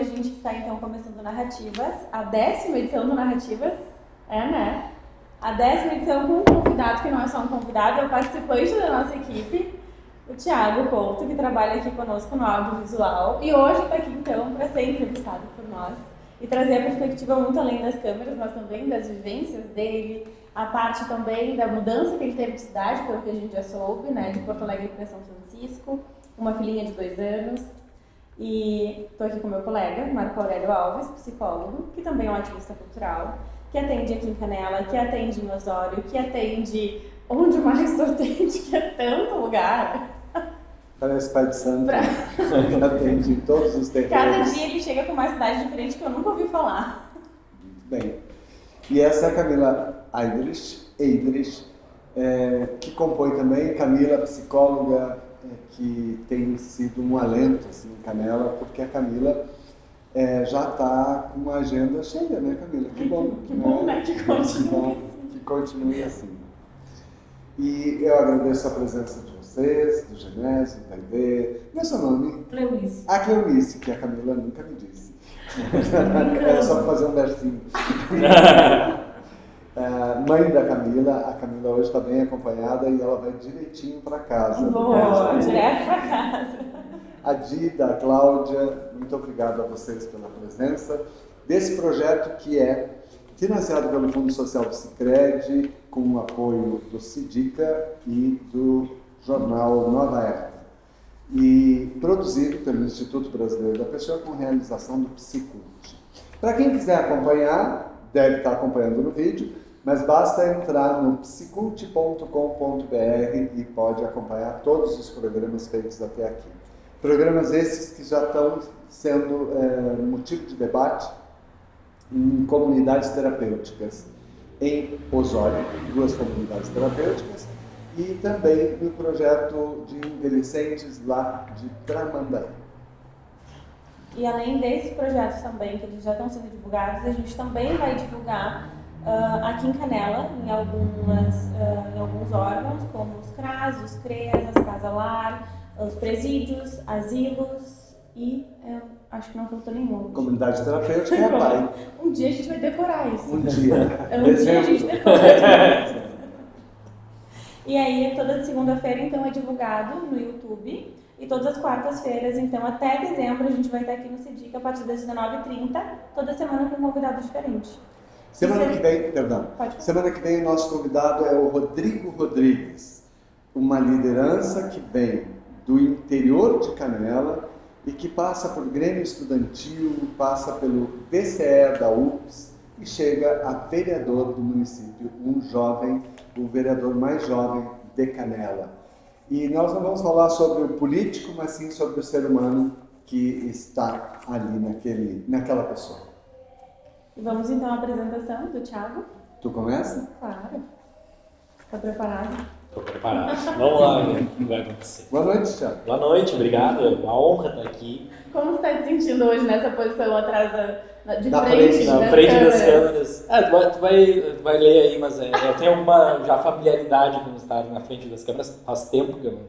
gente está então começando Narrativas, a 10ª edição do Narrativas, né? A 10ª edição com um convidado que não é só um convidado, é o participante da nossa equipe, o Thiago Couto, que trabalha aqui conosco no audiovisual e hoje está aqui então para ser entrevistado por nós e trazer a perspectiva muito além das câmeras, mas também das vivências dele, a parte também da mudança que ele teve de cidade, pelo que a gente já soube, né? De Porto Alegre para São Francisco, uma filhinha de 2 anos. E estou aqui com meu colega, Marco Aurélio Alves, psicólogo, que também é um ativista cultural, que atende aqui em Canela, que atende em Osório, que atende onde mais tu atende, que é tanto lugar. Parece Pai de Santo, atende em todos os terrenos. Cada dia ele chega com uma cidade diferente que eu nunca ouvi falar. Muito bem. E essa é a Camila Eidrich, que compõe também, Camila, psicóloga, que tem sido um alento assim, em Canela, porque a Camila já está com uma agenda cheia, né, Camila? Que bom. Que bom, né? Que continue. Que continue assim. E eu agradeço a presença de vocês, do Genésio, da Ivê. Qual é seu nome? Cleonice. A Cleonice, que a Camila nunca me disse. É só fazer um versinho. Mãe da Camila, a Camila hoje está bem acompanhada e ela vai direitinho para casa. Boa, direto para casa. A Dida, a Cláudia, muito obrigado a vocês pela presença desse projeto que é financiado pelo Fundo Social do Sicredi, com o apoio do Sidica e do jornal Nova Época, e produzido pelo Instituto Brasileiro da Pessoa com realização do Psicult. Para quem quiser acompanhar, deve estar acompanhando no vídeo, mas basta entrar no psicult.com.br e pode acompanhar todos os programas feitos até aqui. Programas esses que já estão sendo motivo de debate em comunidades terapêuticas em Osório, 2 comunidades terapêuticas, e também no projeto de envelhecentes lá de Tramandaí. E além desses projetos também, que eles já estão sendo divulgados, a gente também vai divulgar aqui em Canela, em alguns órgãos, como os CRAS, os CREAS, as Casa-Lar, os presídios, asilos e acho que não faltou nenhum. Comunidade terapêutica é a PAI. Um dia a gente vai decorar isso. Um dia. Um dia a gente decora isso. E aí, toda segunda-feira, então, é divulgado no YouTube. E todas as quartas-feiras, então, até dezembro, a gente vai estar aqui no Sidica a partir das 19h30, toda semana com um convidado diferente. Semana que vem o nosso convidado é o Rodrigo Rodrigues, uma liderança que vem do interior de Canela e que passa por Grêmio Estudantil, passa pelo VCE da UFS e chega a vereador do município, um jovem, o vereador mais jovem de Canela. E nós não vamos falar sobre o político, mas sim sobre o ser humano que está ali naquela pessoa. E vamos então à apresentação do Thiago. Tu começa? Claro. Está preparado? Estou preparado. Vamos lá ver o que vai acontecer. Boa noite, Thiago. Boa noite, obrigado. É uma honra estar aqui. Como tu está te sentindo hoje nessa posição atrás de Na frente das câmeras? Tu vai ler aí, mas eu tenho alguma já familiaridade com estar na frente das câmeras. Faz tempo que eu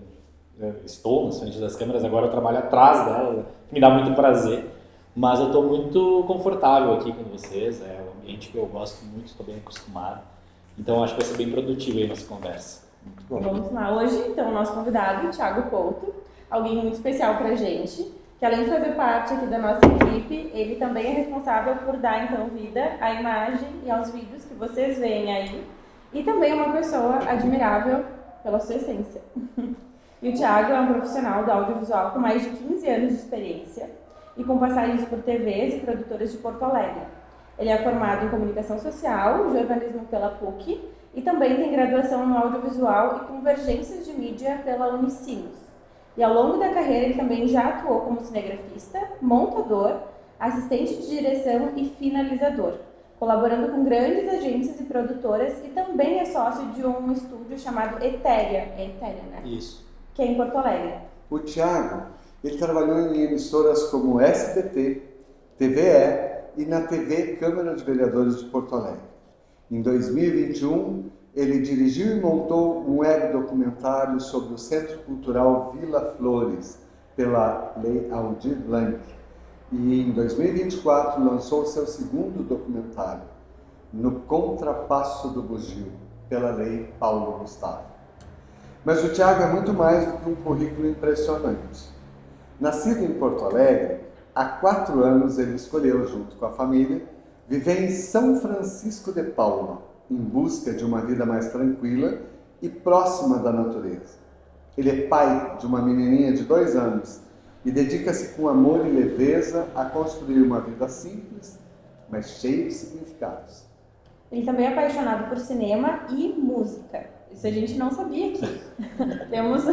estou na frente das câmeras, agora eu trabalho atrás dela, que me dá muito prazer. Mas eu estou muito confortável aqui com vocês, é um ambiente que eu gosto muito, estou bem acostumado. Então acho que vai ser bem produtivo aí nossa conversa. Muito bom. Vamos lá. Hoje, então, o nosso convidado, o Thiago Couto, alguém muito especial pra gente, que além de fazer parte aqui da nossa equipe, ele também é responsável por dar, então, vida à imagem e aos vídeos que vocês veem aí. E também é uma pessoa admirável pela sua essência. E o Thiago é um profissional do audiovisual com mais de 15 anos de experiência e com passagens por TVs e produtoras de Porto Alegre. Ele é formado em comunicação social, jornalismo pela PUC e também tem graduação no audiovisual e convergências de mídia pela Unicinos. E ao longo da carreira ele também já atuou como cinegrafista, montador, assistente de direção e finalizador, colaborando com grandes agências e produtoras e também é sócio de um estúdio chamado Etéria, né? Isso. Que é em Porto Alegre. O Thiago, ele trabalhou em emissoras como SBT, TVE e na TV Câmara de Vereadores de Porto Alegre. Em 2021, ele dirigiu e montou um web documentário sobre o Centro Cultural Vila Flores, pela Lei Aldir Blanc. e em 2024 lançou seu segundo documentário, No Contrapasso do Bugio, pela Lei Paulo Gustavo. Mas o Thiago é muito mais do que um currículo impressionante. Nascido em Porto Alegre, há 4 anos ele escolheu, junto com a família, viver em São Francisco de Paula, em busca de uma vida mais tranquila e próxima da natureza. Ele é pai de uma menininha de 2 anos e dedica-se com amor e leveza a construir uma vida simples, mas cheia de significados. Ele também é apaixonado por cinema e música. Isso a gente não sabia aqui. Temos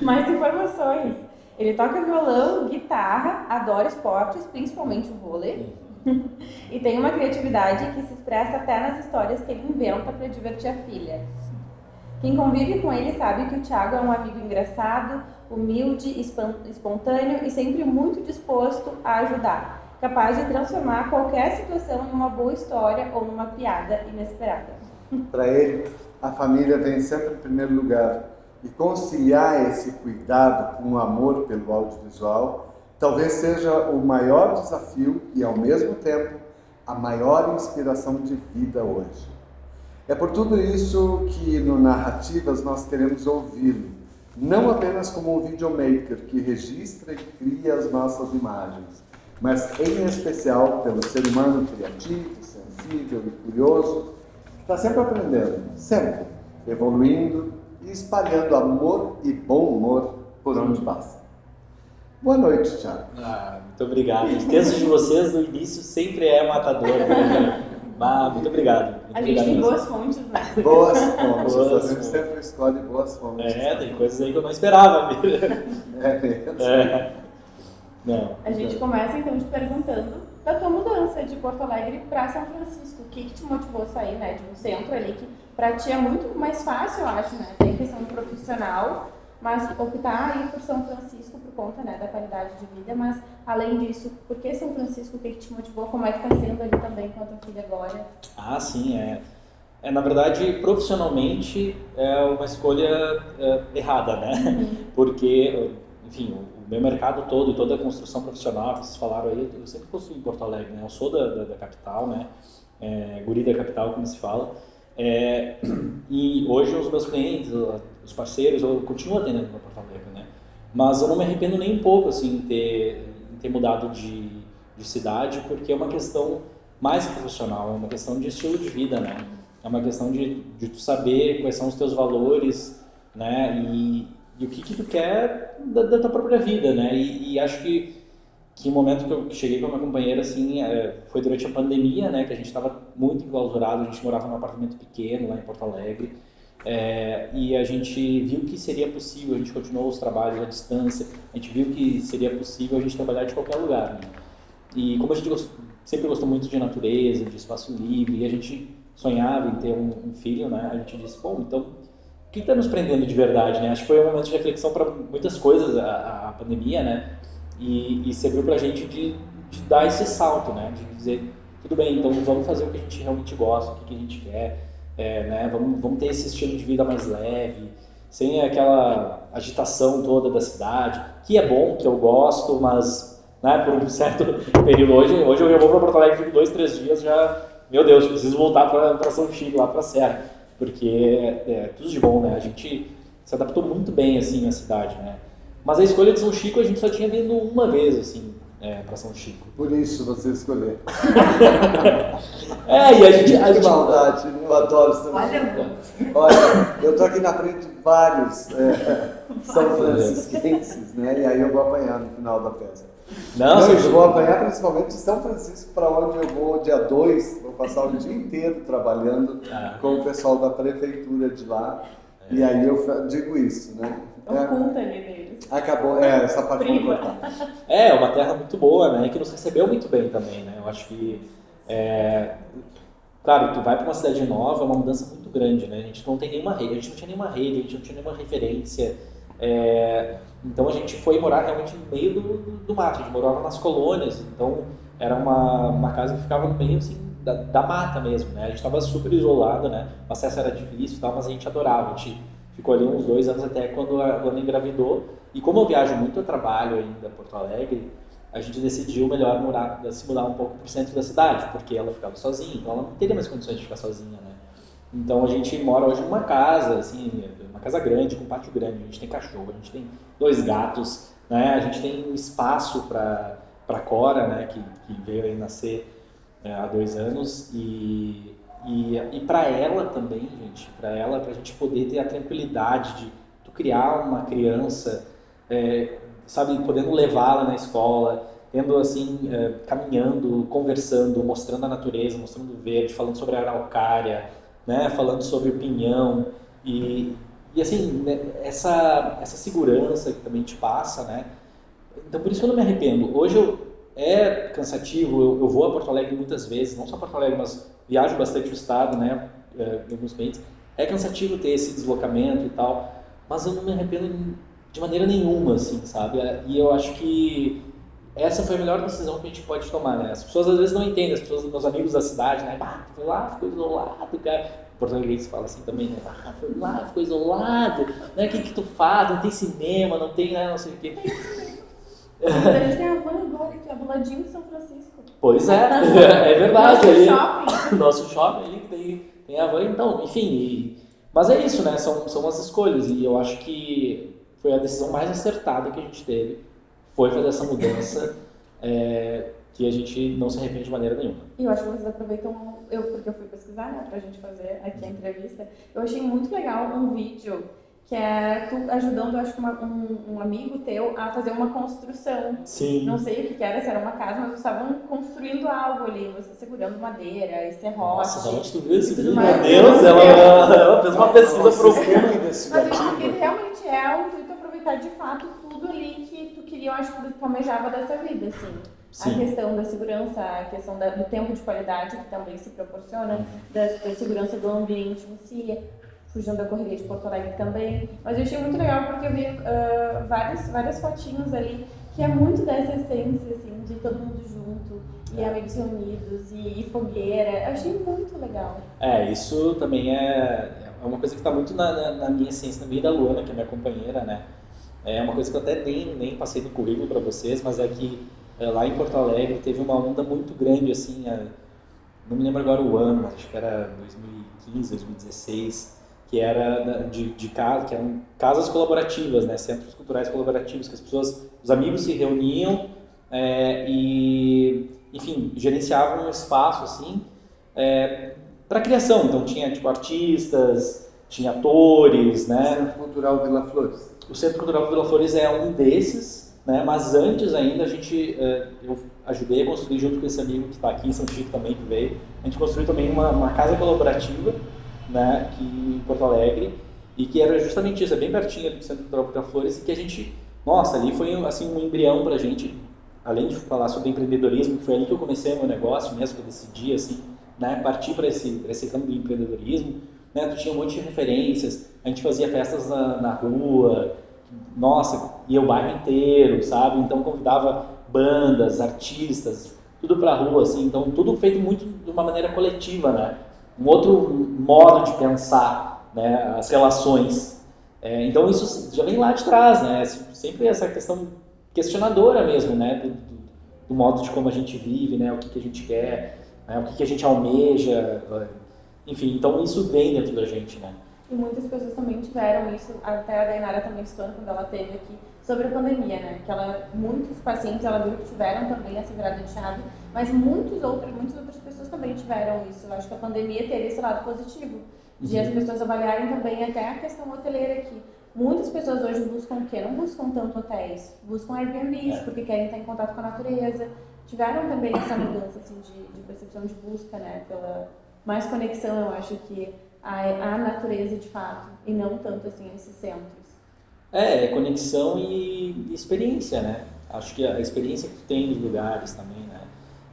mais informações. Ele toca violão, guitarra, adora esportes, principalmente o vôlei. E tem uma criatividade que se expressa até nas histórias que ele inventa para divertir a filha. Quem convive com ele sabe que o Thiago é um amigo engraçado, humilde, espontâneo e sempre muito disposto a ajudar, capaz de transformar qualquer situação em uma boa história ou numa piada inesperada. Para ele, a família vem sempre em primeiro lugar, e conciliar esse cuidado com o amor pelo audiovisual talvez seja o maior desafio e, ao mesmo tempo, a maior inspiração de vida hoje. É por tudo isso que no Narrativas nós queremos ouvi-lo, não apenas como um videomaker que registra e cria as nossas imagens, mas em especial pelo ser humano criativo, sensível e curioso, que está sempre aprendendo, sempre evoluindo e espalhando amor e bom humor por onde passa. Boa noite, Thiago. Muito obrigado. Os textos de vocês no início sempre é matador. Né? Muito obrigado. A gente tem boas fontes, né? Boas fontes. A gente sempre escolhe boas fontes. Tem coisas aí que eu não esperava. É mesmo? Não. A gente começa então te perguntando da tua mudança de Porto Alegre para São Francisco. O que te motivou a sair, né, de um centro ali que para ti é muito mais fácil, eu acho, né? Tem questão do profissional, mas optar aí por São Francisco por conta, né, da qualidade de vida. Mas além disso, por que São Francisco? O que te motivou? Como é que está sendo ali também com a tua filha agora? Sim, na verdade, profissionalmente é uma escolha errada, né? Porque, enfim, o meu mercado todo e toda a construção profissional que vocês falaram aí, eu sempre construí em Porto Alegre, né? Eu sou da capital, né? Guri da capital, como se fala. E hoje os meus clientes, os parceiros, eu continuo atendendo em Porto Alegre, né? Mas eu não me arrependo nem um pouco, assim, em ter mudado de cidade, porque é uma questão mais profissional, é uma questão de estilo de vida, né? É uma questão de tu saber quais são os teus valores, né? E o que tu quer da tua própria vida, né? E acho que o momento que eu cheguei com a minha companheira, assim, foi durante a pandemia, né? Que a gente estava muito enclausurado, a gente morava num apartamento pequeno lá em Porto Alegre, e a gente viu que seria possível, a gente continuou os trabalhos à distância, a gente viu que seria possível a gente trabalhar de qualquer lugar, né? E como a gente sempre gostou muito de natureza, de espaço livre, e a gente sonhava em ter um filho, né? A gente disse, bom, então, o que está nos prendendo de verdade, né? Acho que foi um momento de reflexão para muitas coisas, a pandemia, né? E serviu para a gente de dar esse salto, né? De dizer, tudo bem, então vamos fazer o que a gente realmente gosta, o que a gente quer, né? Vamos ter esse estilo de vida mais leve, sem aquela agitação toda da cidade, que é bom, que eu gosto, mas, né, por um certo período, hoje eu já vou para Porto Alegre, fico 2, 3 dias, já, meu Deus, preciso voltar para São Chico, lá para a Serra, porque é tudo de bom, né? A gente se adaptou muito bem, assim, à cidade, né? Mas a escolha de São Chico a gente só tinha vindo uma vez, assim, para São Chico. Por isso você escolheu. E a gente... Que maldade, eu adoro São Chico. Olha, eu tô aqui na frente de vários São Francisquenses, né? E aí eu vou apanhar no final da festa. Eu vou apanhar principalmente de São Francisco, para onde eu vou dia 2, vou passar o dia inteiro trabalhando com o pessoal da prefeitura de lá. E aí eu digo isso, né? Oculta ali deles. Acabou, essa parte foi importante. É uma terra muito boa, né? Que nos recebeu muito bem também, né? Eu acho que, claro, tu vai para uma cidade nova, é uma mudança muito grande, né? A gente não tem nenhuma rede, a gente não tinha nenhuma rede, a gente não tinha nenhuma referência. Então a gente foi morar realmente no meio do mato, a gente morava nas colônias, então era uma casa que ficava no meio, assim, da mata mesmo, né? A gente estava super isolado, né? O acesso era difícil e tal, mas a gente adorava. A gente ficou ali uns 2 anos até quando a Ana engravidou. E como eu viajo muito a trabalho ainda em Porto Alegre, a gente decidiu melhor se mudar um pouco pro centro da cidade, porque ela ficava sozinha, então ela não teria mais condições de ficar sozinha, né? Então a gente mora hoje numa casa, assim, uma casa grande, com um pátio grande, a gente tem cachorro, a gente tem 2 gatos, né? A gente tem espaço para Cora, né? Que veio aí nascer há 2 anos e para ela também, gente, para a gente poder ter a tranquilidade de tu criar uma criança, sabe, podendo levá-la na escola, tendo assim, caminhando, conversando, mostrando a natureza, mostrando o verde, falando sobre a araucária, né, falando sobre o pinhão e assim, né, essa segurança que também te passa, né? Então por isso que eu não me arrependo. Hoje é cansativo, eu vou a Porto Alegre muitas vezes, não só Porto Alegre, mas viajo bastante o estado, né, em alguns países. É cansativo ter esse deslocamento e tal, mas eu não me arrependo de maneira nenhuma, assim, sabe? E eu acho que essa foi a melhor decisão que a gente pode tomar, né? As pessoas às vezes não entendem, as pessoas, meus amigos da cidade, né? Tu foi lá, ficou isolado, cara. Em português fala assim também, né? Foi lá, ficou isolado, né? O que tu faz? Não tem cinema, não tem, né? Não sei o quê. A gente tem a van agora, que é do ladinho de São Francisco. Pois é, é verdade. Nosso shopping. Nosso shopping ali que tem a van, então, enfim. Mas é isso, né? São as escolhas e eu acho que foi a decisão mais acertada que a gente teve, foi fazer essa mudança, que a gente não se arrepende de maneira nenhuma. E eu acho que vocês aproveitam, porque eu fui pesquisar, né, pra gente fazer aqui a entrevista, eu achei muito legal um vídeo que é tu ajudando, acho que um amigo teu a fazer uma construção. Sim. Não sei o que era, se era uma casa, mas vocês estavam construindo algo ali, você segurando madeira, serrote. Nossa, onde tu viu esse vídeo? Meu mais. Deus, ela fez uma pesquisa profunda. Mas eu acho que realmente é um intuito aproveitar de fato tudo ali que tu queria, eu acho que tu planejava dessa vida, assim. Sim. A questão da segurança, a questão do tempo de qualidade que também se proporciona, da segurança do ambiente em si, fugindo da correria de Porto Alegre também. Mas eu achei muito legal porque eu vi várias fotinhos ali que é muito dessa essência, assim, de todo mundo junto, e amigos reunidos, e fogueira. Eu achei muito legal. Isso também é uma coisa que está muito na minha essência, na minha da Luana, que é minha companheira, né? É uma coisa que eu até nem passei no currículo para vocês, mas é que lá em Porto Alegre teve uma onda muito grande, assim, não me lembro agora o ano, mas acho que era 2015, 2016, que era que eram casas colaborativas, né, centros culturais colaborativos, que as pessoas, os amigos se reuniam e, enfim, gerenciavam um espaço, assim, para criação. Então tinha, tipo, artistas, tinha atores, né. Centro Cultural Vila Flores. O Centro Cultural Vila Flores é um desses, né, mas antes ainda eu ajudei a construir, junto com esse amigo que está aqui em São Chico também, que veio, a gente construiu também uma casa colaborativa, né, aqui em Porto Alegre, e que era justamente isso, bem pertinho do Centro Cultural Vila Flores, e que a gente, nossa, ali foi assim um embrião pra gente, além de falar sobre empreendedorismo, que foi ali que eu comecei o meu negócio mesmo, que eu decidi, assim, né, partir para esse campo do empreendedorismo, né, tu tinha um monte de referências, a gente fazia festas na rua, nossa, ia o bairro inteiro, sabe, então convidava bandas, artistas, tudo pra rua, assim, então tudo feito muito de uma maneira coletiva, né, um outro modo de pensar, né, as relações. Então isso já vem lá de trás, né, sempre essa questão questionadora mesmo, né, do modo de como a gente vive, né, o que a gente quer, né, o que a gente almeja, enfim, então isso vem dentro da gente, né. E muitas pessoas também tiveram isso, até a Dainara também citou quando ela esteve aqui, sobre a pandemia, né? Que muitos pacientes, ela viu que tiveram também essa virada de chave, mas muitas outras pessoas também tiveram isso. Eu acho que a pandemia teve esse lado positivo, de as pessoas avaliarem também até a questão hoteleira aqui. Muitas pessoas hoje buscam o quê? Não buscam tanto hotéis, buscam Airbnbs, porque querem estar em contato com a natureza. Tiveram também essa mudança assim, de percepção de busca, né? Pela mais conexão, eu acho que a natureza de fato, e não tanto assim esses centros. Conexão e experiência, né? Acho que a experiência que tu tem nos lugares também, né?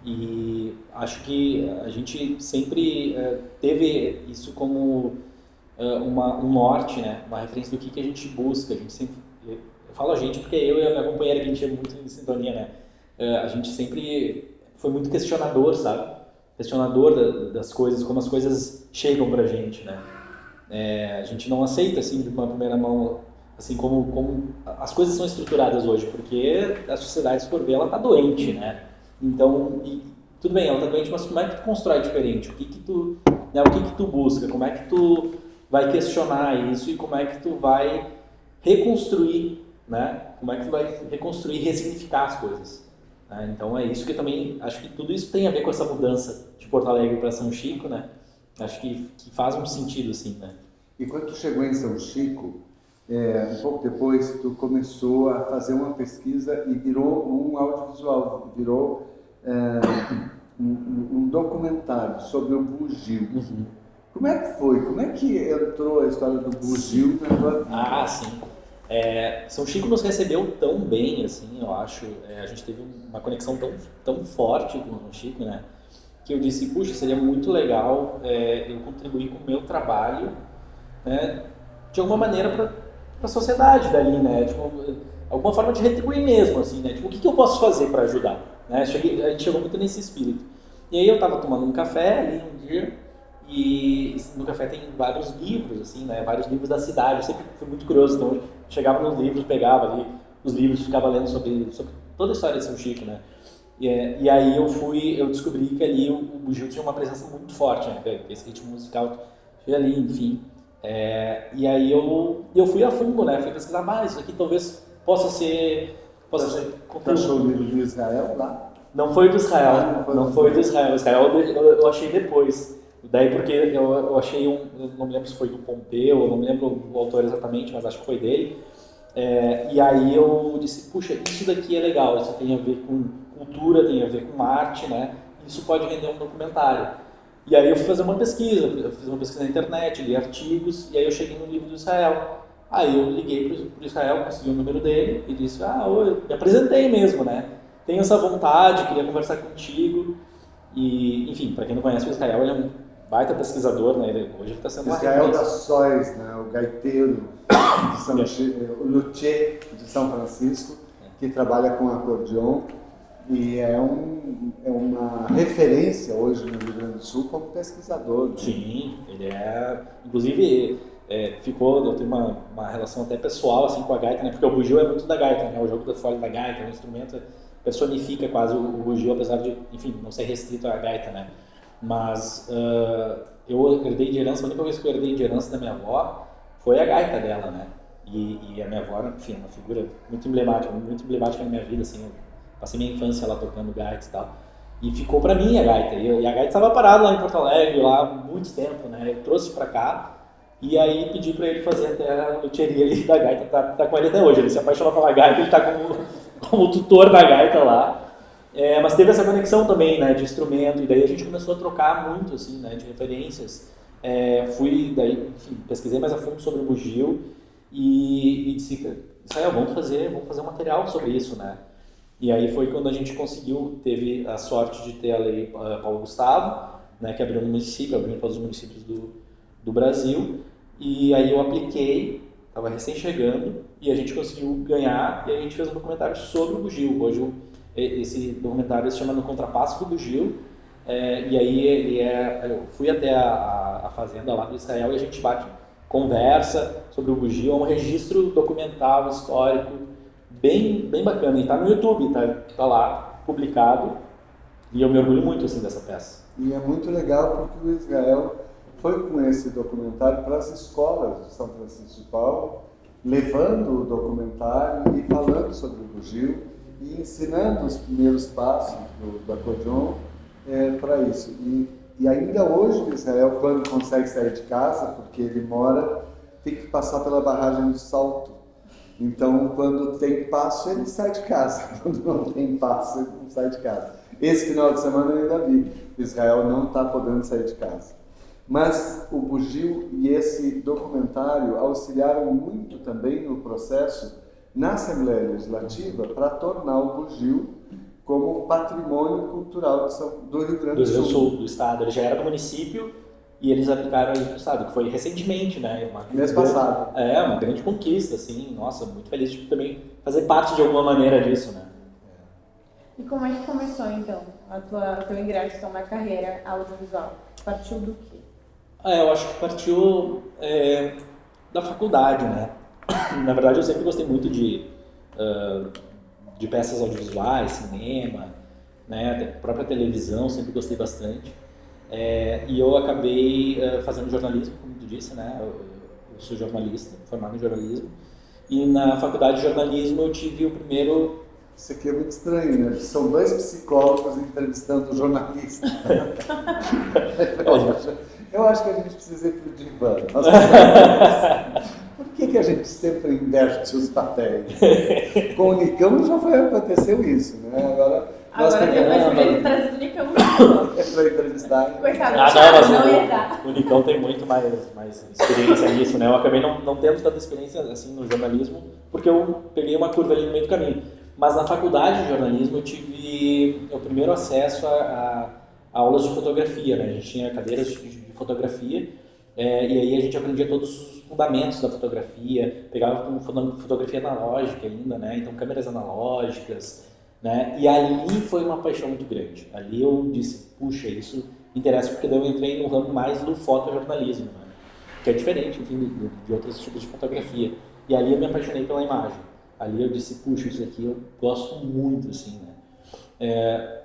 E acho que a gente sempre teve isso como um norte, né? Uma referência do que a gente busca. A gente sempre, eu falo a gente porque eu e a minha companheira, que a gente é muito em sintonia, né? A gente sempre foi muito questionador, sabe? Questionador das coisas, como as coisas chegam pra gente, né? A gente não aceita, assim, de uma primeira mão assim, como as coisas são estruturadas hoje, porque a sociedade, se for ver, ela está doente, né? Então, tudo bem, ela está doente, mas como é que tu constrói diferente? O que que tu busca? Como é que tu vai questionar isso e como é que tu vai reconstruir, né? Como é que tu vai reconstruir e ressignificar as coisas? Né? Então, é isso que eu também acho que tudo isso tem a ver com essa mudança de Porto Alegre para São Chico, né? Acho que faz um sentido, assim, né? E quando tu chegou em São Chico, um pouco depois, tu começou a fazer uma pesquisa e virou um audiovisual, virou um documentário sobre o bugio. Uhum. Como é que foi? Como é que entrou a história do bugio na tua vida? Ah, sim. São Chico nos recebeu tão bem, assim, eu acho. A gente teve uma conexão tão forte com o São Chico, né? Que eu disse, puxa, seria muito legal eu contribuir com o meu trabalho, né? De alguma maneira para a sociedade dali, né? Tipo, alguma forma de retribuir mesmo, assim, né? Tipo, o que eu posso fazer para ajudar? Né? A gente chegou muito nesse espírito. E aí eu estava tomando um café ali um dia, e no café tem vários livros, assim, né? Vários livros da cidade. Eu sempre fui muito curioso, então eu chegava nos livros, pegava ali os livros, ficava lendo sobre toda a história de São Chico, né? E aí eu descobri que ali o bugio tinha uma presença muito forte, né? Esse ritmo musical tinha ali, enfim. E aí eu fui a fundo, né? Fui pesquisar mais, isso aqui talvez possa ser Tu achou o livro de Israel lá? Não foi do Israel, não foi do Israel. O Israel eu achei depois. Daí porque eu achei eu não me lembro se foi do Pompeu, eu não me lembro o autor exatamente, mas acho que foi dele. E aí eu disse, puxa, isso daqui é legal, isso tem a ver com cultura, tem a ver com arte, né? Isso pode render um documentário. E aí eu fui fazer uma pesquisa, eu fiz uma pesquisa na internet, li artigos, e aí eu cheguei no livro do Israel. Aí eu liguei pro Israel, consegui o número dele e disse, eu me apresentei mesmo, né? Tenho essa vontade, queria conversar contigo. E, enfim, para quem não conhece o Israel, ele é um baita pesquisador, né? Hoje ele está sendo uma Israel referência. das Sóis, né? O gaiteiro de São Chico, o luthier de São Francisco, que trabalha com acordeon e é uma referência hoje no Rio Grande do Sul como pesquisador. Né? Sim, ele inclusive, eu tenho uma relação até pessoal assim com a gaita, né? Porque o bugio é muito da gaita, né? O jogo da folha da gaita, o instrumento personifica quase o bugio, apesar de, enfim, não ser restrito à gaita, né? Mas eu herdei de herança, a única coisa que eu herdei de herança da minha avó foi a gaita dela, né? E a minha avó, enfim, uma figura muito emblemática na minha vida, assim, eu passei minha infância lá tocando gaita e tal. E ficou pra mim a gaita, e a gaita estava parada lá em Porto Alegre, lá há muito tempo, né? Eu trouxe pra cá, e aí pedi pra ele fazer até a luthieria ali da gaita, tá com ele até hoje, ele se apaixonou pela gaita, ele tá como tutor da gaita lá. Mas teve essa conexão também, né, de instrumento, e daí a gente começou a trocar muito, assim, né, de referências. Daí, enfim, pesquisei mais a fundo sobre o bugio e disse, Israel, vamos fazer um material sobre isso, né. E aí foi quando a gente teve a sorte de ter a lei Paulo Gustavo, né, que abriu para todos os municípios do Brasil, e aí eu apliquei, estava recém chegando, e a gente conseguiu ganhar, e a gente fez um documentário sobre o bugio. Hoje esse documentário se chama No Contrapasso do Bugio, e aí eu fui até a fazenda lá do Israel e a gente conversa sobre o bugio, é um registro documental, histórico, bem bacana, e está no YouTube, tá lá publicado, e eu me orgulho muito assim dessa peça. E é muito legal porque o Israel foi com esse documentário para as escolas de São Francisco de Paulo, levando o documentário e falando sobre o bugio, e ensinando os primeiros passos do acordeon para isso. E ainda hoje o Israel, quando consegue sair de casa, porque ele tem que passar pela barragem do Salto. Então, quando tem passo, ele sai de casa. Quando não tem passo, ele não sai de casa. Esse final de semana eu ainda vi. Israel não está podendo sair de casa. Mas o bugio e esse documentário auxiliaram muito também no processo na Assembleia Legislativa para tornar o bugio como patrimônio cultural do Rio Grande do Sul. Do estado. Ele já era do município e eles aplicaram aí no estado, que foi recentemente, né? Mês passado. Uma grande conquista, assim, nossa, muito feliz de também fazer parte de alguma maneira disso, né? E como é que começou, então, teu ingresso na carreira audiovisual? Partiu do quê? Eu acho que partiu da faculdade, né? Na verdade, eu sempre gostei muito de peças audiovisuais, cinema, né, própria televisão, sempre gostei bastante. E eu acabei fazendo jornalismo, como tu disse, né? Eu sou jornalista, formado em jornalismo. E na faculdade de jornalismo eu tive o primeiro... Isso aqui é muito estranho, né? São 2 psicólogos entrevistando um jornalista. Eu acho que a gente precisa ir para o divã. Por que a gente sempre inverte os papéis? Com o Nicão já aconteceu isso, né? Agora depois podia ter trazido o Nicão para entrevistar. Coitado do Thiago, não ia dar. O Nicão tem muito mais experiência nisso, né? Eu acabei não tendo tanta experiência assim no jornalismo, porque eu peguei uma curva ali no meio do caminho. Mas na faculdade de jornalismo eu tive o primeiro acesso a aulas de fotografia, né? A gente tinha cadeiras de fotografia, e aí a gente aprendia todos os fundamentos da fotografia, pegava com fotografia analógica ainda, né? Então câmeras analógicas, né? E ali foi uma paixão muito grande. Ali eu disse, puxa, isso me interessa, porque daí eu entrei no ramo mais do fotojornalismo, né? Que é diferente, enfim, de outros tipos de fotografia. E ali eu me apaixonei pela imagem. Ali eu disse, puxa, isso aqui eu gosto muito, assim, né?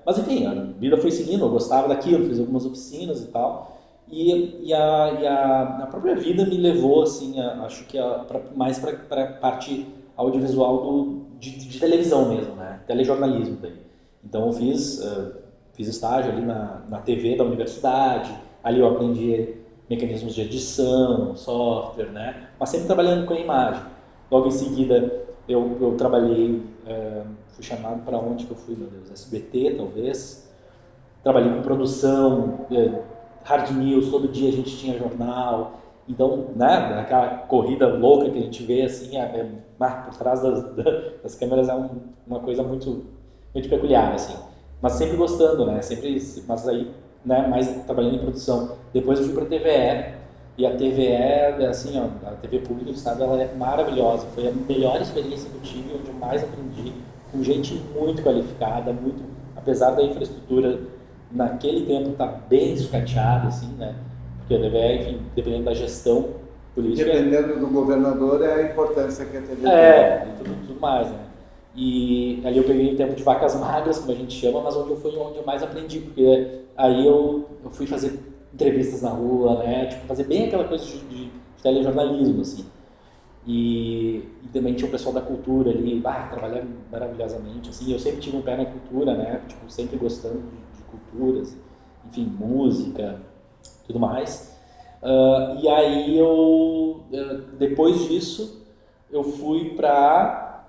Mas enfim, a vida foi seguindo, eu gostava daquilo, fiz algumas oficinas e tal. E a própria vida me levou, assim, acho que mais para a parte audiovisual de televisão mesmo, né? Telejornalismo daí. Então eu fiz estágio ali na TV da universidade, ali eu aprendi mecanismos de edição, software, né? Mas sempre trabalhando com a imagem. Logo em seguida eu trabalhei, fui chamado para onde que eu fui, meu Deus, SBT talvez. Trabalhei com produção, hard news, todo dia a gente tinha jornal. Então, né, aquela corrida louca que a gente vê assim, por trás das câmeras é uma coisa muito, muito peculiar, assim. Mas sempre gostando, né? Mas aí, né, mais trabalhando em produção. Depois eu fui para a TVE. E a TVE, assim, ó, a TV pública do estado, ela é maravilhosa. Foi a melhor experiência que eu tive, onde eu mais aprendi, com gente muito qualificada, apesar da infraestrutura naquele tempo estar bem sucateada, assim, né? Porque a TVE, enfim, dependendo da gestão política... Dependendo do governador, é a importância que a TV tem. E tudo mais, né? E ali eu peguei o tempo de vacas magras, como a gente chama, mas onde eu mais aprendi, porque aí eu fui fazer entrevistas na rua, né? Tipo, fazer bem aquela coisa de telejornalismo, assim. E também tinha o pessoal da cultura ali, trabalhando maravilhosamente, assim. Eu sempre tive um pé na cultura, né? Tipo, sempre gostando de culturas, enfim, música, tudo mais. E aí depois disso, eu fui para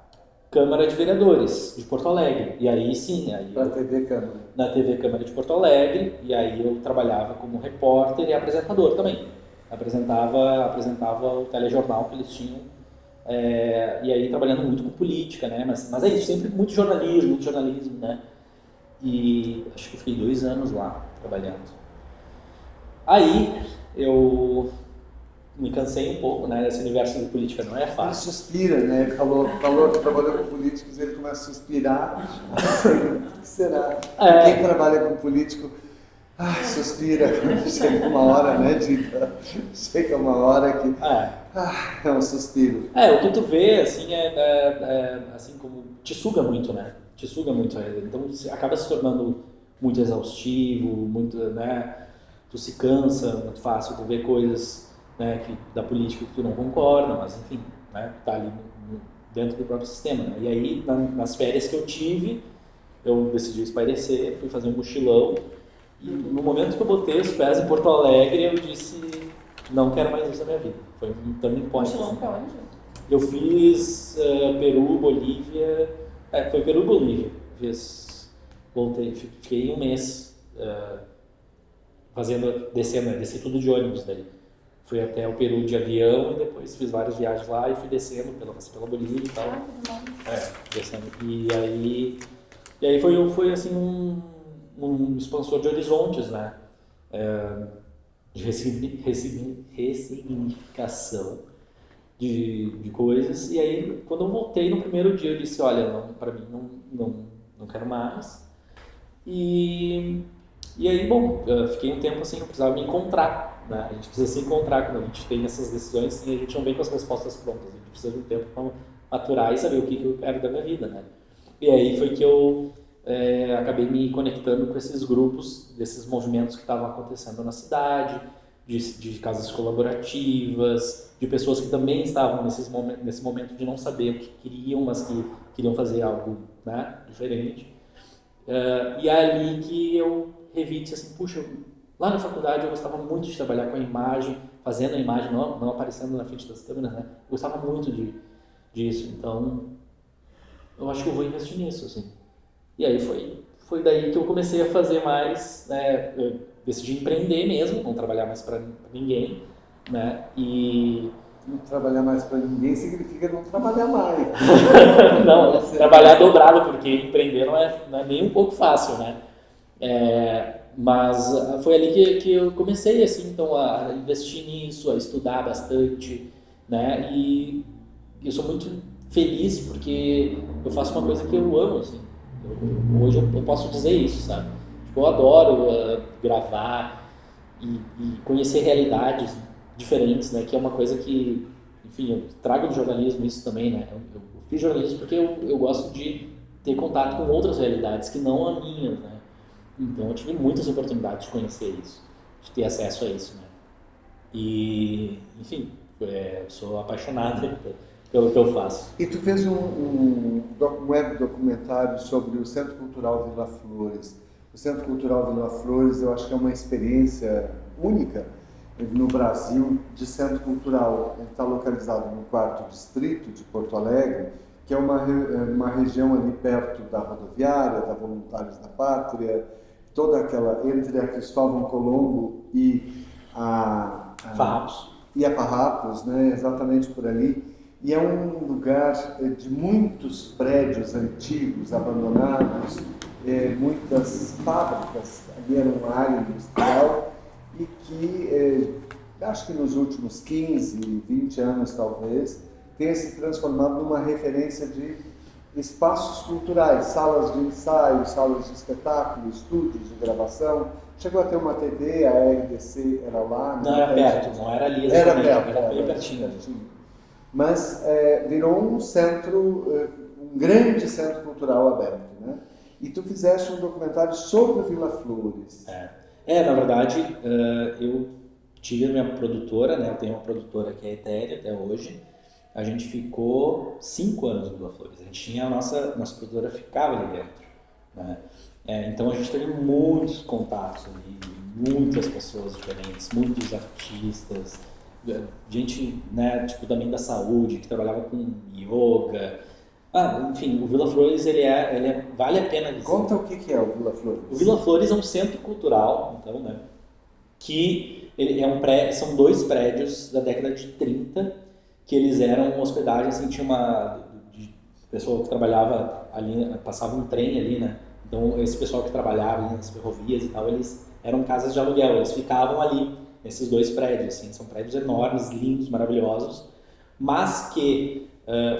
Câmara de Vereadores de Porto Alegre. E aí sim, para a TV Câmara. Na TV Câmara de Porto Alegre, e aí eu trabalhava como repórter e apresentador também. Apresentava o telejornal que eles tinham, e aí trabalhando muito com política, né? Mas é isso, sempre muito jornalismo, né? E acho que fiquei 2 anos lá trabalhando. Aí eu me cansei um pouco, né? Esse universo de política não é fácil. Ele suspira, né? Ele falou que trabalhou com políticos, ele começa a suspirar. O que será? Quem trabalha com político, suspira. Chega uma hora, né, Dica? Chega uma hora que é um suspiro. O que tu vê, assim, assim como te suga muito, né? Te suga muito. Então acaba se tornando muito exaustivo, muito, né? Tu se cansa muito fácil, tu vê coisas, né, da política que tu não concorda, mas enfim, né, tá ali dentro do próprio sistema, né? E aí, nas férias que eu tive, eu decidi espairecer, fui fazer um mochilão, e no momento que eu botei os pés em Porto Alegre, eu disse, não quero mais isso na minha vida. Foi um turning point. Mochilão pra onde? Eu fiz Peru, Bolívia, foi Peru e Bolívia. Voltei, fiquei 1 mês desci tudo de ônibus daí. Fui até o Peru de avião e depois fiz várias viagens lá e fui descendo pela Bolívia e tal. Descendo. E aí foi assim um expansor de horizontes, né? De ressignificação de coisas. E aí, quando eu voltei no primeiro dia, eu disse, olha, para mim não quero mais. E aí, bom, fiquei um tempo assim, eu precisava me encontrar, né? A gente precisa se encontrar quando a gente tem essas decisões e a gente não vem com as respostas prontas. A gente precisa de um tempo para maturar e saber o que eu quero da minha vida, né? E aí foi que eu acabei me conectando com esses grupos, desses movimentos que estavam acontecendo na cidade, de casas colaborativas, de pessoas que também estavam nesse momento de não saber o que queriam, mas que queriam fazer algo, né, diferente. E é ali que eu revi, disse assim, puxa, lá na faculdade eu gostava muito de trabalhar com a imagem, fazendo a imagem, não aparecendo na frente das câmeras, né? Eu gostava muito disso, então eu acho que eu vou investir nisso, assim. E aí foi daí que eu comecei a fazer mais, né? Eu decidi empreender mesmo, não trabalhar mais para ninguém, né? E Não trabalhar mais para ninguém significa não trabalhar mais. não, trabalhar dobrado, porque empreender não é nem um pouco fácil, né? Mas foi ali que eu comecei, assim, então, a investir nisso, a estudar bastante, né? E eu sou muito feliz porque eu faço uma coisa que eu amo, assim. Hoje eu posso dizer isso, sabe? Tipo, eu adoro gravar e conhecer realidades diferentes, né? Que é uma coisa que, enfim, eu trago do jornalismo isso também, né? Eu fiz jornalismo porque eu gosto de ter contato com outras realidades que não a minha, né? Então eu tive muitas oportunidades de conhecer isso, de ter acesso a isso, né? E, enfim, sou apaixonado pelo que eu faço. E tu fez um web documentário sobre o Centro Cultural Vila Flores. O Centro Cultural Vila Flores, eu acho que é uma experiência única no Brasil de centro cultural. Ele está localizado no 4º distrito de Porto Alegre, que é uma região ali perto da rodoviária, da Voluntários da Pátria, toda aquela, entre a Cristóvão Colombo e a Farrapos, né? Exatamente por ali. E é um lugar de muitos prédios antigos, abandonados, muitas fábricas, ali era uma área industrial, e que, acho que nos últimos 15, 20 anos talvez, tenha se transformado numa referência de espaços culturais, salas de ensaio, salas de espetáculo, estúdios de gravação. Chegou a ter uma TV, a RDC era lá. Não, era perto, não era ali exatamente, era bem pertinho. Mas virou um centro, um grande centro cultural aberto, né? E tu fizeste um documentário sobre Vila Flores. Na verdade, eu tive a minha produtora, né? Eu tenho uma produtora que é a Etérea até hoje. A gente ficou 5 anos no Vila Flores. A gente tinha nossa produtora ficava ali dentro, né? Então a gente teve muitos contatos ali, muitas pessoas diferentes, muitos artistas, gente, né, tipo também da saúde, que trabalhava com yoga. Enfim, o Vila Flores vale a pena visitar. Conta o que é o Vila Flores. O Vila Flores é um centro cultural, então, né, que ele são 2 prédios da década de 30, que eles eram hospedagem, assim, tinha uma pessoa que trabalhava ali, passava um trem ali, né, então esse pessoal que trabalhava ali nas ferrovias e tal, eles eram casas de aluguel, eles ficavam ali, nesses 2 prédios, assim, são prédios enormes, lindos, maravilhosos, mas que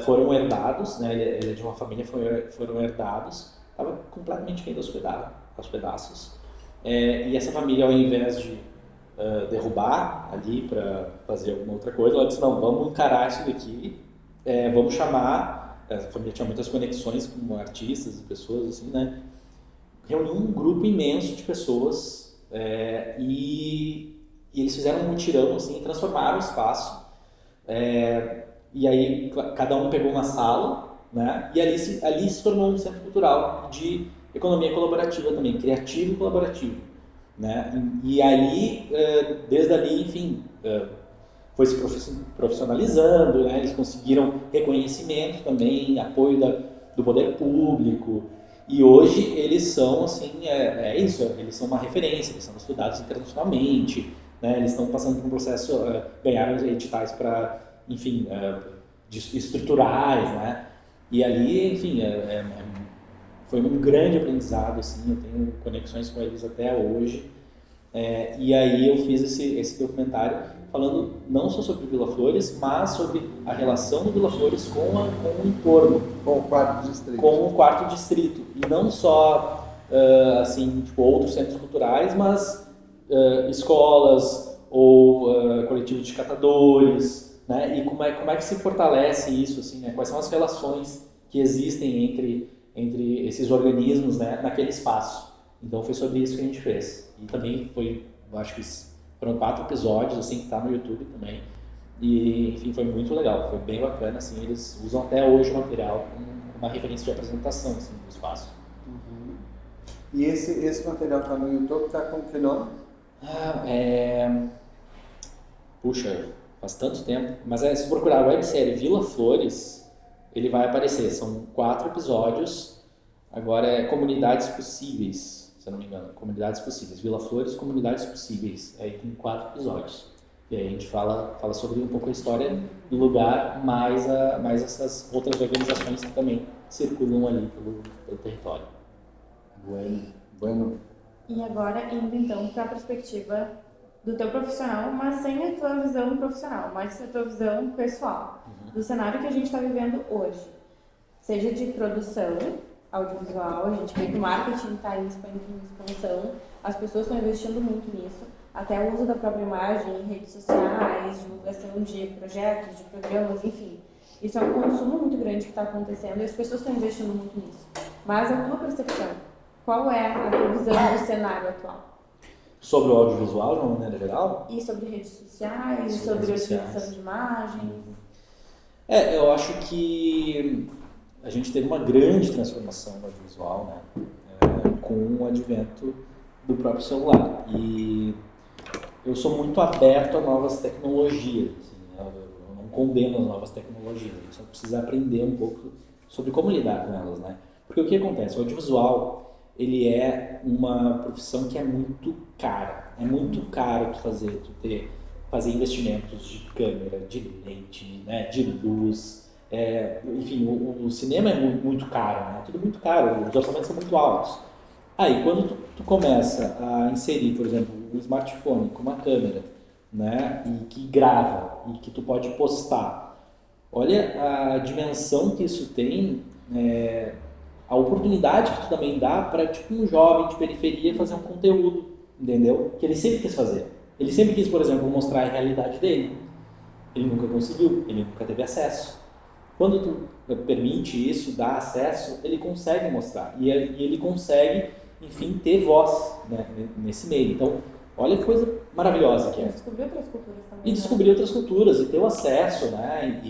foram herdados, né, ele é de uma família, foram herdados, estava completamente caindo aos pedaços, e essa família, ao invés de derrubar ali para fazer alguma outra coisa, ela disse, não, vamos encarar isso daqui, vamos chamar, a família tinha muitas conexões com artistas e pessoas, assim, né, reuniu um grupo imenso de pessoas, e eles fizeram um mutirão, assim, transformaram o espaço, e aí cada um pegou uma sala, né, e ali se tornou um centro cultural de economia colaborativa também, criativo e colaborativo, né, e ali, desde ali, enfim, foi se profissionalizando, né, eles conseguiram reconhecimento também, apoio do poder público, e hoje eles são, assim, isso, eles são uma referência, eles são estudados internacionalmente, né, eles estão passando por um processo, ganharam editais para, enfim, estruturais, né, e ali, enfim, foi um grande aprendizado, assim, eu tenho conexões com eles até hoje, e aí eu fiz esse documentário falando não só sobre Vila Flores, mas sobre a relação do Vila Flores com o entorno. Com o 4º distrito. Com o 4º distrito, e não só, assim, tipo, outros centros culturais, mas escolas, ou coletivo de catadores, né? E como é que se fortalece isso, assim, né? Quais são as relações que existem entre esses organismos, né, naquele espaço. Então foi sobre isso que a gente fez. E também foi, eu acho que foram 4 episódios, assim, que tá no YouTube também. E, enfim, foi muito legal, foi bem bacana, assim, eles usam até hoje o material como uma referência de apresentação, assim, do espaço. Uhum. E esse material tá no YouTube, tá com que nome? Puxa, faz tanto tempo, mas se procurar a websérie Vila Flores, ele vai aparecer, são 4 episódios, agora é Comunidades Possíveis, se eu não me engano, Comunidades Possíveis, Vila Flores, Comunidades Possíveis, aí tem 4 episódios. E aí a gente fala sobre um pouco a história do lugar, mais essas outras organizações que também circulam ali pelo território. Bueno. E agora indo então para a perspectiva do teu profissional, mas sem a tua visão profissional, mas a tua visão pessoal, do cenário que a gente está vivendo hoje. Seja de produção audiovisual, a gente vê que o marketing está em expansão, as pessoas estão investindo muito nisso, até o uso da própria imagem em redes sociais, divulgação de projetos, de programas, enfim. Isso é um consumo muito grande que está acontecendo e as pessoas estão investindo muito nisso. Mas a tua percepção, qual é a tua visão do cenário atual? Sobre o audiovisual, de uma maneira geral? E sobre redes sociais, sobre a utilização de imagens? Eu acho que a gente teve uma grande transformação no audiovisual, né? Com o advento do próprio celular. E eu sou muito aberto a novas tecnologias. Assim, eu não condeno as novas tecnologias, a gente só precisa aprender um pouco sobre como lidar com elas, né? Porque o que acontece? O audiovisual, ele é uma profissão que é muito cara. É muito caro fazer investimentos de câmera, de lente, né, de luz. Enfim, o cinema é muito caro, né? Tudo muito caro, os orçamentos são muito altos. Aí, quando tu começa a inserir, por exemplo, um smartphone com uma câmera, né, e que grava, e que tu pode postar, olha a dimensão que isso tem, a oportunidade que tu também dá para tipo, um jovem de periferia fazer um conteúdo, entendeu? Que ele sempre quis fazer. Ele sempre quis, por exemplo, mostrar a realidade dele. Ele nunca conseguiu, ele nunca teve acesso. Quando tu permite isso, dá acesso, ele consegue mostrar. E ele consegue, enfim, ter voz, né, nesse meio. Então, olha que coisa maravilhosa que é. E descobrir outras culturas também. E descobrir outras culturas, e ter o acesso, né?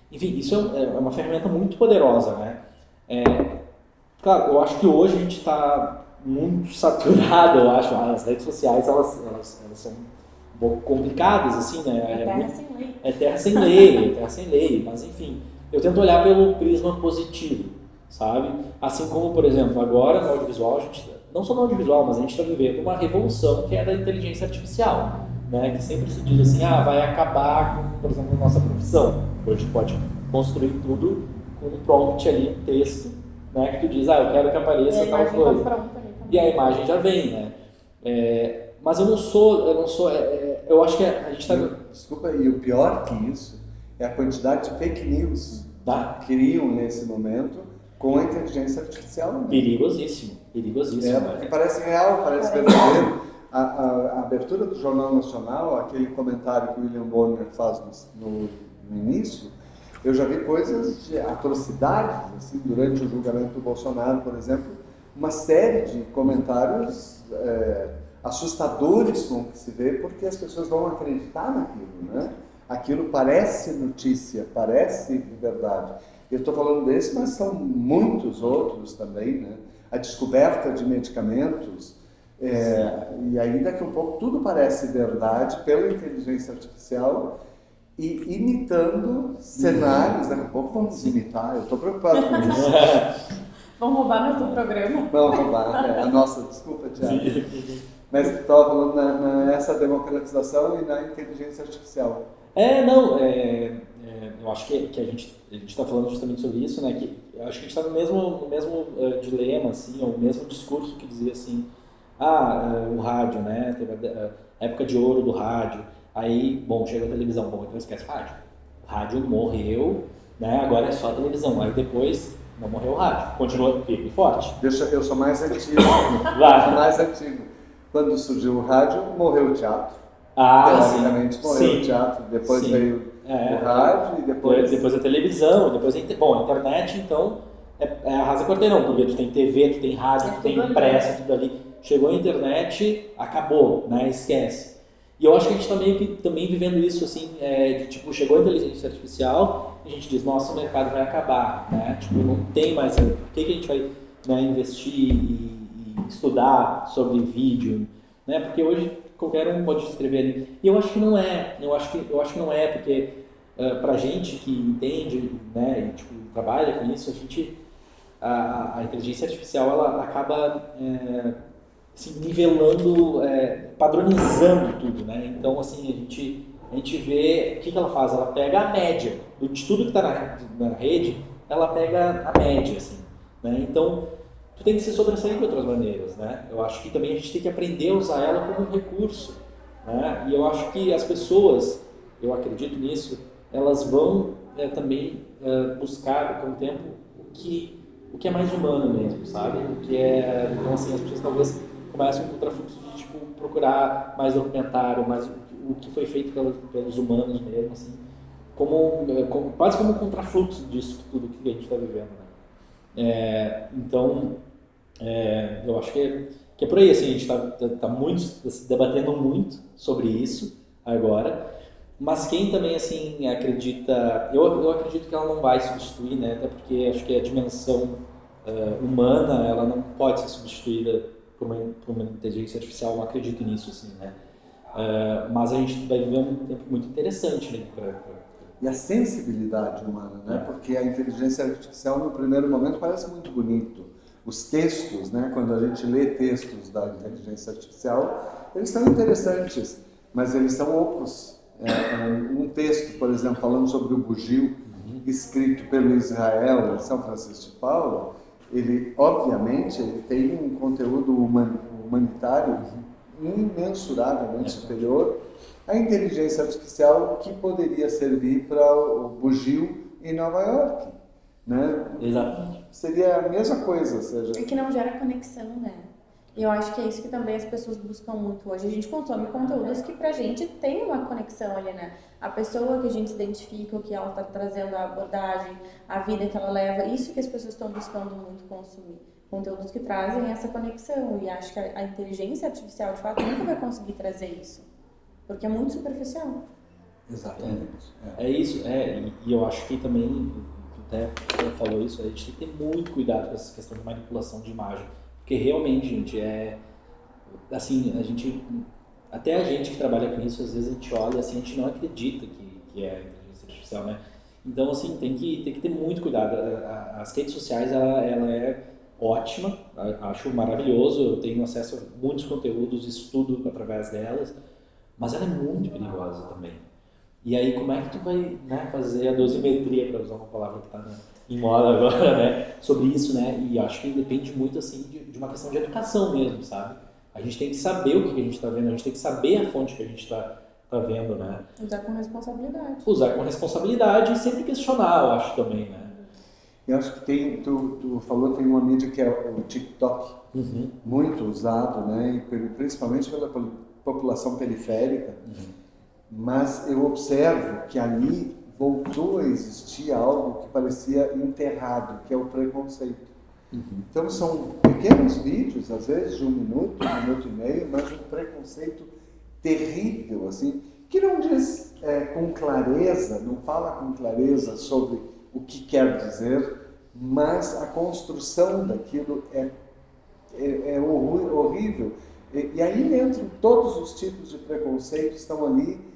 Enfim, isso é uma ferramenta muito poderosa, né? Claro, eu acho que hoje a gente está muito saturado, eu acho. As redes sociais, elas são um pouco complicadas, assim, né? É terra sem lei, mas enfim, eu tento olhar pelo prisma positivo, sabe? Assim como, por exemplo, agora no audiovisual, não só no audiovisual, mas a gente está vivendo uma revolução que é da inteligência artificial, né? Que sempre se diz assim, vai acabar com, por exemplo, a nossa profissão. Hoje tu pode construir tudo com um prompt ali, um texto, né? Que tu diz, eu quero que apareça tal coisa. E a imagem já vem, né? Mas eu acho que a gente está... Desculpa, e o pior que isso é a quantidade de fake news que criam nesse momento com a inteligência artificial. Né? Perigosíssimo. Porque parece real, parece verdadeiro. A abertura do Jornal Nacional, aquele comentário que o William Bonner faz no início, eu já vi coisas de atrocidades, assim, durante o julgamento do Bolsonaro, por exemplo, uma série de comentários assustadores com o que se vê, porque as pessoas vão acreditar naquilo, né? Aquilo parece notícia, parece verdade. Eu estou falando desse, mas são muitos outros também, né? A descoberta de medicamentos, e aí daqui a um pouco tudo parece verdade pela inteligência artificial e imitando cenários. Daqui a pouco vamos imitar, eu estou preocupado com isso. Vão roubar nosso programa? Vão roubar, a nossa, desculpa, Tiago. Mas eu estava falando nessa democratização e na inteligência artificial. Eu acho que a gente está falando justamente sobre isso, né? Que eu acho que a gente está no mesmo dilema, assim, ou o mesmo discurso que dizia assim, o rádio, né? Teve a época de ouro do rádio, aí, bom, chega a televisão, bom, então esquece rádio. O rádio morreu, né? Agora é só a televisão, aí depois não morreu o rádio, continua firme e forte. Eu sou mais antigo. Quando surgiu o rádio, morreu o teatro. teoricamente morreu sim, o teatro, depois sim. veio o rádio e depois a televisão, depois a internet, então arrasa quarteirão, porque tu tem TV, tu tem rádio, tu tem impressa, tudo ali. Chegou a internet, acabou, né? Esquece. E eu acho que a gente está meio que também vivendo isso, assim, de tipo, chegou a inteligência artificial, a gente diz, nossa, o mercado vai acabar, né? Tipo, não tem mais, por que a gente vai, né, investir e estudar sobre vídeo, né? Porque hoje qualquer um pode escrever ali. E eu acho que não é, eu acho que não é, porque pra gente que entende, né, e tipo, trabalha com isso, a inteligência artificial, ela acaba assim, nivelando, padronizando tudo, né? Então, assim, a gente vê, o que ela faz? Ela pega a média de tudo que está na rede, ela pega a média, assim, né? Então, tu tem que se sobressair de outras maneiras, né? Eu acho que também a gente tem que aprender a usar ela como um recurso, né? E eu acho que as pessoas, eu acredito nisso, elas vão também buscar com o tempo o que é mais humano mesmo, sabe? Então assim, as pessoas talvez comecem um contrafluxo de tipo, procurar mais documentário, mais o que foi feito pelos humanos mesmo, assim, quase como um contrafluxo disso tudo que a gente está vivendo, né? Então, eu acho que é por aí, assim, a gente tá se debatendo muito sobre isso agora, mas quem também, assim, acredita, eu acredito que ela não vai substituir, né, até porque acho que a dimensão humana, ela não pode ser substituída por uma inteligência artificial, eu acredito nisso, assim, né, mas a gente vai viver um tempo muito interessante, né, E a sensibilidade humana, né, porque a inteligência artificial, no primeiro momento, parece muito bonito. Os textos, né, quando a gente lê textos da inteligência artificial, eles são interessantes, mas eles são ocos. Um texto, por exemplo, falando sobre o bugio, escrito pelo Israel em São Francisco de Paula, ele, obviamente, ele tem um conteúdo humanitário imensuravelmente superior à inteligência artificial que poderia servir para o bugio em Nova York, né? Exatamente. Seria a mesma coisa, ou seja... É que não gera conexão, né? E eu acho que é isso que também as pessoas buscam muito hoje. A gente consome conteúdos que pra gente tem uma conexão ali, né? A pessoa que a gente se identifica, o que ela tá trazendo, a abordagem, a vida que ela leva, isso que as pessoas estão buscando muito consumir. Conteúdos que trazem essa conexão. E acho que a inteligência artificial, de fato, nunca vai conseguir trazer isso. Porque é muito superficial. Exatamente. É isso, e eu acho que também, até falou isso, a gente tem que ter muito cuidado com essa questão de manipulação de imagem. Porque realmente, gente, assim, até a gente que trabalha com isso, às vezes a gente olha assim, a gente não acredita que é inteligência artificial, né? Então, assim, tem que ter muito cuidado. As redes sociais, ela é ótima, acho maravilhoso, eu tenho acesso a muitos conteúdos, estudo através delas, mas ela é muito perigosa também. E aí, como é que tu vai, né, fazer a dosimetria, para usar uma palavra que está em moda agora, né, sobre isso, né? E acho que depende muito, assim, de uma questão de educação mesmo, sabe? A gente tem que saber o que a gente está vendo, a gente tem que saber a fonte que a gente está vendo, né? Usar com responsabilidade. Usar com responsabilidade e sempre questionar, eu acho também, né? Eu acho que tu falou, tem uma mídia que é o TikTok, muito usado, né? E principalmente pela população periférica. Mas eu observo que ali voltou a existir algo que parecia enterrado, que é o preconceito. Então são pequenos vídeos, às vezes de 1 minuto e meio, mas um preconceito terrível, assim, que não diz com clareza, não fala com clareza sobre o que quer dizer, mas a construção daquilo é horrível. E aí entram todos os tipos de preconceito estão ali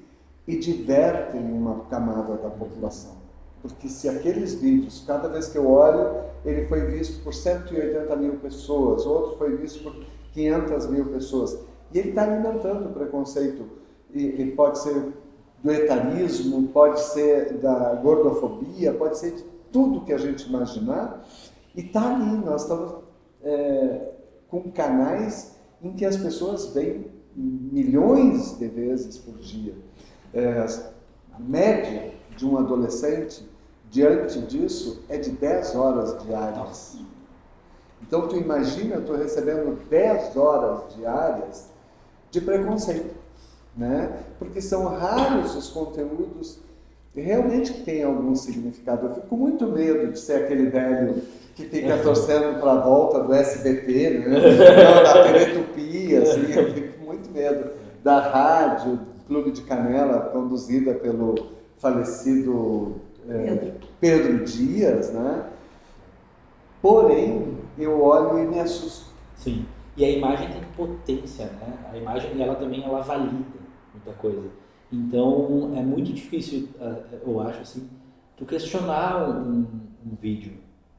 e divertem uma camada da população. Porque se aqueles vídeos, cada vez que eu olho, ele foi visto por 180 mil pessoas, outro foi visto por 500 mil pessoas, e ele está alimentando o preconceito. E pode ser do etarismo, pode ser da gordofobia, pode ser de tudo que a gente imaginar, e está ali. Nós estamos com canais em que as pessoas veem milhões de vezes por dia. A média de um adolescente diante disso é de 10 horas diárias. Então tu imagina, eu estou recebendo 10 horas diárias de preconceito. né? Porque são raros os conteúdos realmente que têm algum significado. Eu fico com muito medo de ser aquele velho que fica torcendo para a volta do SBT, né? Não, da TV Tupi, assim, eu fico com muito medo da rádio Clube de Canela, conduzida pelo falecido Pedro Dias, né? Porém, eu olho e me assusto. Sim. E a imagem tem potência, né? A imagem, ela também, ela valida muita coisa. Então, é muito difícil, eu acho assim, tu questionar um vídeo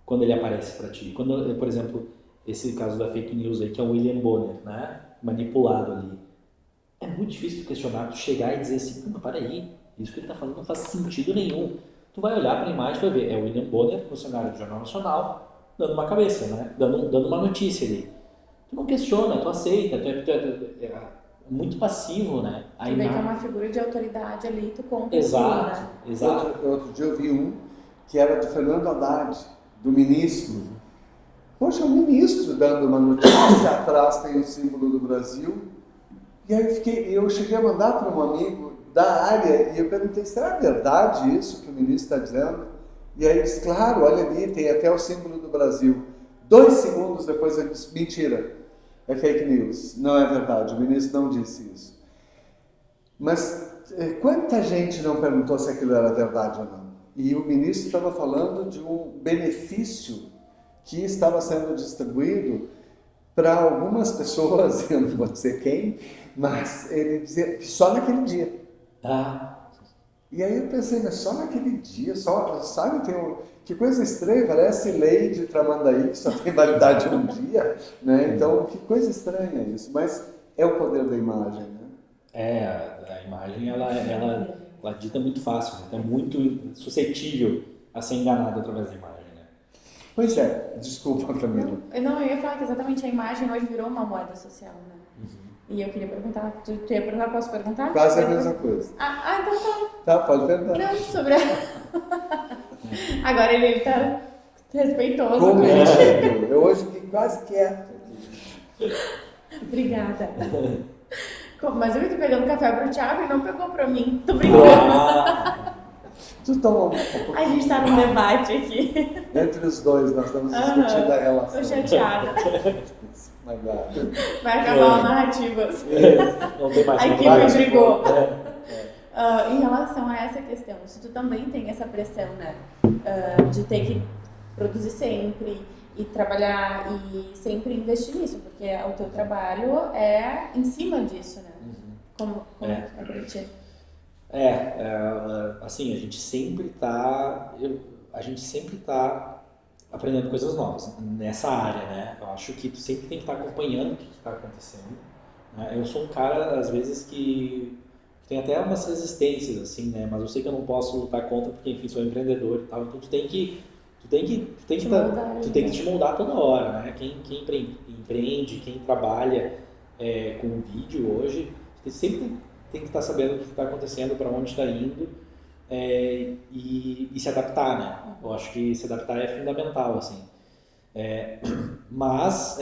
quando ele aparece para ti. Quando, por exemplo, esse caso da fake news aí, que é o William Bonner, né? Manipulado ali. É muito difícil tu questionar, tu chegar e dizer assim, mas peraí, isso que ele tá falando não faz sentido nenhum. Tu vai olhar para a imagem e vai ver, é o William Bonner, funcionário do Jornal Nacional, dando uma cabeça, né? Dando uma notícia ali. Tu não questiona, tu aceita, tu é muito passivo, né? Tu vê que é uma figura de autoridade ali, tu compra. Exato, né? exato. Outro dia eu vi um que era do Fernando Haddad, do ministro. Poxa, o ministro dando uma notícia, atrás tem o símbolo do Brasil. E aí eu cheguei a mandar para um amigo da área e eu perguntei, será verdade isso que o ministro está dizendo? E aí ele disse, claro, olha ali, tem até o símbolo do Brasil. 2 segundos depois ele disse, mentira, é fake news, não é verdade, o ministro não disse isso. Mas quanta gente não perguntou se aquilo era verdade ou não? E o ministro estava falando de um benefício que estava sendo distribuído para algumas pessoas, eu não vou dizer quem, mas ele dizia que só naquele dia. E aí eu pensei, mas só naquele dia, sabe, que coisa estranha, parece lei de Tramandaí, que só tem validade um dia, né? Então, que coisa estranha isso, mas é o poder da imagem, né? A imagem, ela dita muito fácil, né? É muito suscetível a ser enganado através da imagem, né? Pois é, desculpa, Camila. Não, eu ia falar que exatamente a imagem hoje virou uma moeda social, né? Uhum. E eu queria perguntar, tu ia perguntar, posso perguntar? Quase a mesma coisa. Então tá. Tá, pode perguntar. Não, sobre Agora ele tá respeitoso. Cometido. Eu hoje fiquei quase quieto. Obrigada. Mas eu tô pegando café pro Thiago e não pegou pra mim. Tô brincando. Tu toma um pouco. A gente tá num debate aqui. Entre os dois, nós estamos discutindo a relação. Tô chateada. Vai acabar a narrativa. Não tem mais A equipe brigou. Em relação a essa questão, se tu também tem essa pressão, né, de ter que produzir sempre e trabalhar e sempre investir nisso, porque o teu trabalho é em cima disso, né? Como é pra ti? Assim, a gente sempre tá aprendendo coisas novas nessa área, né? Eu acho que tu sempre tem que estar acompanhando o que está acontecendo, né? Eu sou um cara, às vezes, que tem até umas resistências, assim, né? Mas eu sei que eu não posso lutar contra porque, enfim, sou empreendedor e tal. Então tu tem que te moldar toda hora, né? Quem empreende, quem trabalha com vídeo hoje, sempre tem que estar sabendo o que está acontecendo, para onde está indo e se adaptar, né? Eu acho que se adaptar é fundamental, assim. Mas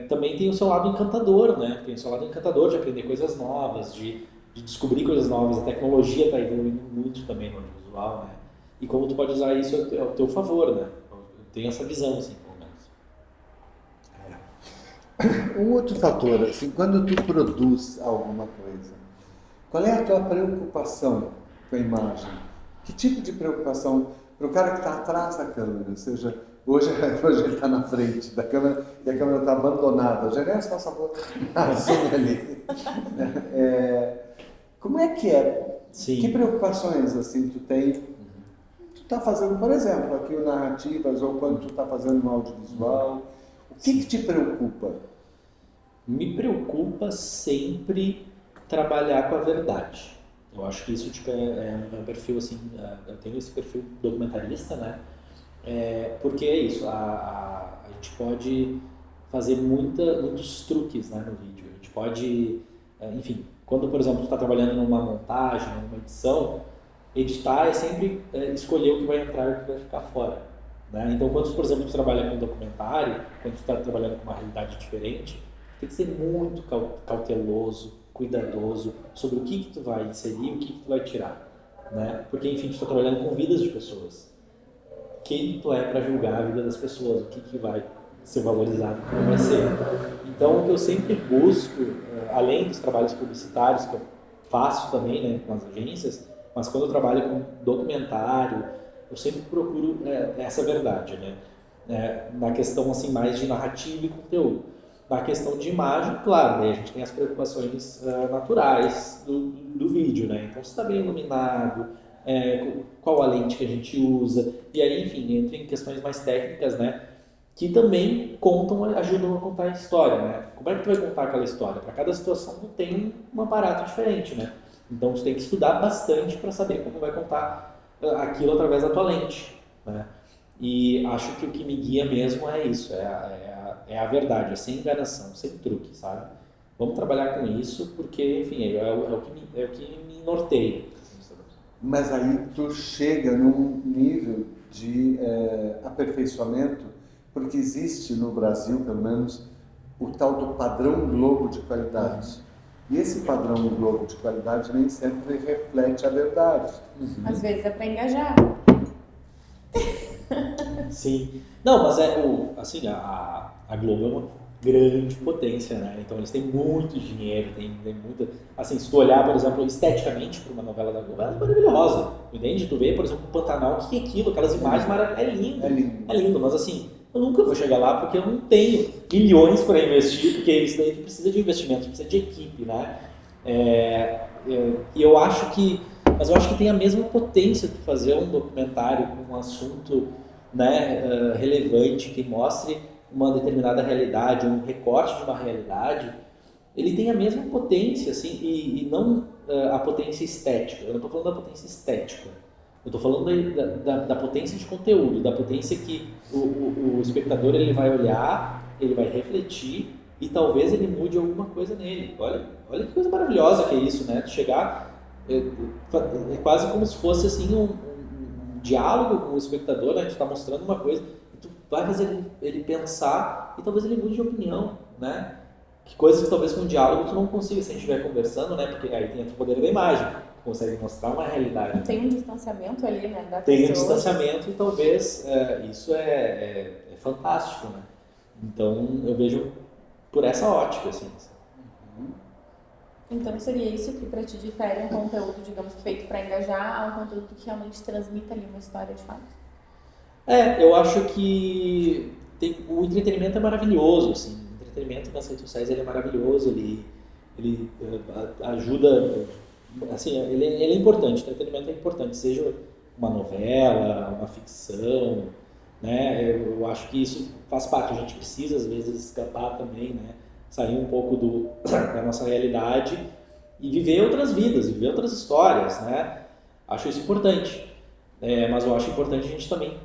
também tem o seu lado encantador, né? Tem o seu lado encantador de aprender coisas novas, de descobrir coisas novas. A tecnologia está evoluindo muito também no audiovisual, né? E como tu pode usar isso ao teu favor, né? Eu tenho essa visão, assim, pelo menos. Um outro fator, assim, quando tu produz alguma coisa, qual é a tua preocupação com a imagem? Que tipo de preocupação para o cara que está atrás da câmera? Ou seja, hoje ele está na frente da câmera e a câmera está abandonada. Genésio, faça favor, assume ali. Como é que é? Sim. Que preocupações assim tu tem? Tu está fazendo, por exemplo, aqui o narrativas ou quando tu está fazendo um audiovisual, o que te preocupa? Me preocupa sempre trabalhar com a verdade. Eu acho que isso é um perfil assim, eu tenho esse perfil documentarista, né? Porque é isso, a gente pode fazer muitos truques, né, no vídeo. A gente pode, enfim, quando, por exemplo, tu está trabalhando numa montagem, numa edição, editar é sempre escolher o que vai entrar e o que vai ficar fora, né? Então, quando, por exemplo, tu trabalha com documentário, quando tu está trabalhando com uma realidade diferente, tem que ser muito cauteloso, cuidadoso sobre o que tu vai inserir e o que tu vai tirar, né? Porque, enfim, tu está trabalhando com vidas de pessoas. Quem tu é para julgar a vida das pessoas? O que vai ser valorizado, o que não vai ser? Então, o que eu sempre busco, além dos trabalhos publicitários que eu faço também, né, com as agências, mas quando eu trabalho com documentário, eu sempre procuro essa verdade, né? Na questão assim mais de narrativa e conteúdo. Na questão de imagem, claro, né, a gente tem as preocupações naturais do vídeo, né? Então, se está bem iluminado, qual a lente que a gente usa, e aí, enfim, entra em questões mais técnicas, né? Que também ajudam a contar a história, né? Como é que tu vai contar aquela história? Para cada situação tu tem um aparato diferente, né? Então tu tem que estudar bastante para saber como vai contar aquilo através da tua lente, né? E acho que o que me guia mesmo é isso, é a verdade, é sem enganação, sem truque, sabe? Vamos trabalhar com isso porque, enfim, é o que me norteia. Mas aí tu chega num nível de aperfeiçoamento, porque existe no Brasil, pelo menos, o tal do padrão Globo de qualidade. E esse padrão Globo de qualidade nem sempre reflete a verdade. Às vezes é para engajar. Sim. Não, mas assim, a Globo é uma grande potência, né? Então eles têm muito dinheiro, tem muita... Assim, se tu olhar, por exemplo, esteticamente para uma novela da Globo, ela é maravilhosa, entende? Tu vê, por exemplo, o Pantanal, o que é aquilo? Aquelas imagens maravilhosas, é lindo, mas assim, eu nunca vou chegar lá porque eu não tenho milhões para investir, porque isso daí precisa de investimento, precisa de equipe, né? Eu acho que tem a mesma potência de fazer um documentário com um assunto, né, relevante, que mostre uma determinada realidade, um recorte de uma realidade. Ele tem a mesma potência, assim, e não a potência estética. Eu não estou falando da potência estética. Eu estou falando da potência de conteúdo, da potência que o espectador ele vai olhar, ele vai refletir e talvez ele mude alguma coisa nele. Olha que coisa maravilhosa que é isso, né? Tu chegar, é quase como se fosse assim um diálogo com o espectador, né? A gente está mostrando uma coisa e tu vai fazer ele pensar e talvez ele mude de opinião, né? Que coisas que talvez com um diálogo tu não consiga se a gente estiver conversando, né? Porque aí tem o poder da imagem, tu consegue mostrar uma realidade. Tem um distanciamento ali, né? Da tem pessoa. Um distanciamento e talvez isso é fantástico, né? Então eu vejo por essa ótica, assim. Então seria isso que para ti difere um conteúdo, digamos, feito para engajar a um conteúdo que realmente transmita ali uma história de fato? Eu acho que o entretenimento é maravilhoso, assim. O entretenimento nas redes sociais ele é maravilhoso, ele ajuda, assim, ele é importante, o entretenimento é importante, seja uma novela, uma ficção, né? Eu acho que isso faz parte, a gente precisa às vezes escapar também, né? Sair um pouco da nossa realidade e viver outras vidas, viver outras histórias, né? Acho isso importante, mas eu acho importante a gente também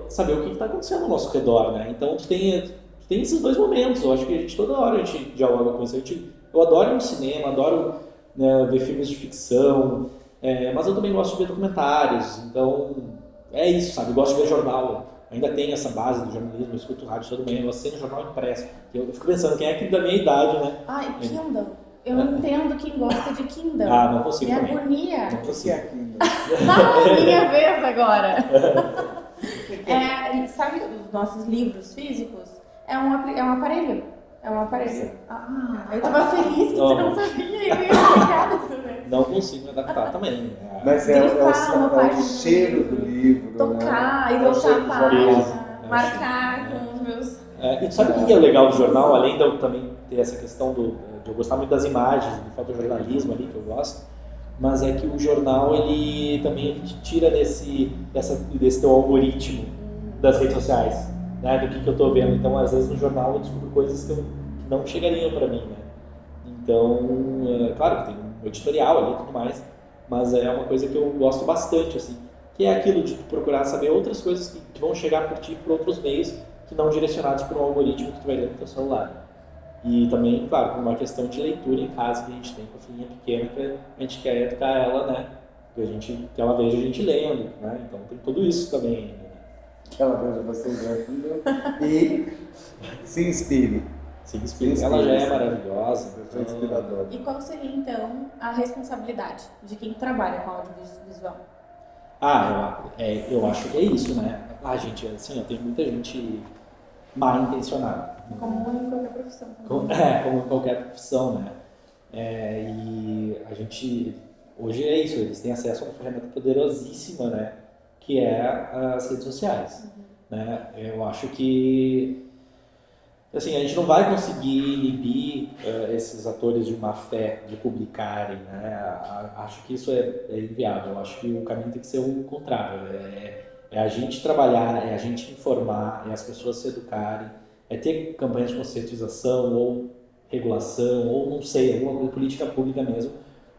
saber o que está acontecendo ao nosso redor, né? Então tu tem esses dois momentos, eu acho que toda hora a gente dialoga com isso. Eu adoro ir no cinema, adoro, né, ver filmes de ficção, mas eu também gosto de ver documentários, então é isso, sabe? Eu gosto de ver jornal. Ainda tem essa base do jornalismo, eu escuto rádio toda manhã, eu assino jornal impresso. Eu fico pensando, quem é que da minha idade, né? Ai, Kindle. Eu não entendo quem gosta de Kindle. Não consigo Me também. agonia. Não consigo. Minha vez agora. Sabe os nossos livros físicos? É um aparelho. É um aparelho. Eu tava feliz que tu não sabia e eu ia explicar dessa vez. Não consigo me adaptar também. Mas é o cheiro do livro. Tocar, né? E voltar a página, marcar com os meus... E tu sabe o que é o legal do jornal, além de eu também ter essa questão de eu gostar muito das imagens, do fotojornalismo ali, que eu gosto, mas é que o jornal, ele também te tira desse teu algoritmo das redes sociais, né, do que eu tô vendo. Então, às vezes no jornal eu descubro coisas que não chegariam para mim, né. Então, claro que tem um editorial ali e tudo mais, mas é uma coisa que eu gosto bastante, assim, que é aquilo de tu procurar saber outras coisas que vão chegar por ti por outros meios que não direcionados por um algoritmo que tu vai ler no teu celular. E também, claro, por uma questão de leitura em casa que a gente tem com a filhinha pequena, que a gente quer educar ela, né? Que ela veja a gente lendo, né? Então tem tudo isso também ainda, né? Que ela veja você lendo e se inspire. Se inspira. Ela já é maravilhosa. Seja inspiradora. E qual seria, então, a responsabilidade de quem trabalha com audiovisual? Eu acho que é isso, né? Gente, assim, tem muita gente mal intencionada. Como em qualquer profissão. Como em qualquer profissão, né? E a gente, hoje é isso, eles têm acesso a uma ferramenta poderosíssima, né? Que é as redes sociais, né? Eu acho que, assim, a gente não vai conseguir inibir esses atores de má fé de publicarem, né? Acho que isso é inviável. Eu acho que o caminho tem que ser o contrário. É a gente trabalhar, é a gente informar, é as pessoas se educarem, é ter campanhas de conscientização ou regulação, ou não sei, alguma coisa, política pública mesmo,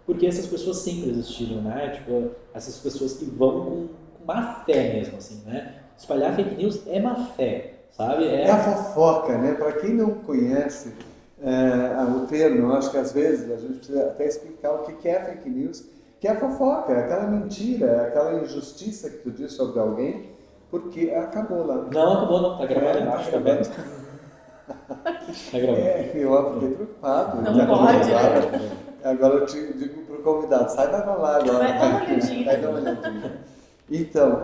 porque essas pessoas sempre existiram, né? Tipo, essas pessoas que vão com má fé mesmo, assim, né? Espalhar fake news é má fé, sabe? É a fofoca, né? Para quem não conhece o termo, eu acho que às vezes a gente precisa até explicar o que é fake news, que é a fofoca, é aquela mentira, é aquela injustiça que tu diz sobre alguém, porque acabou lá. Não, acabou não, tá gravando embaixo, tá vendo? Tá gravando. Eu fiquei preocupado. Não pode, né? Agora eu te digo para o convidado, sai da falar agora. Vai dar uma olhadinha. Vai dar uma olhadinha. Então,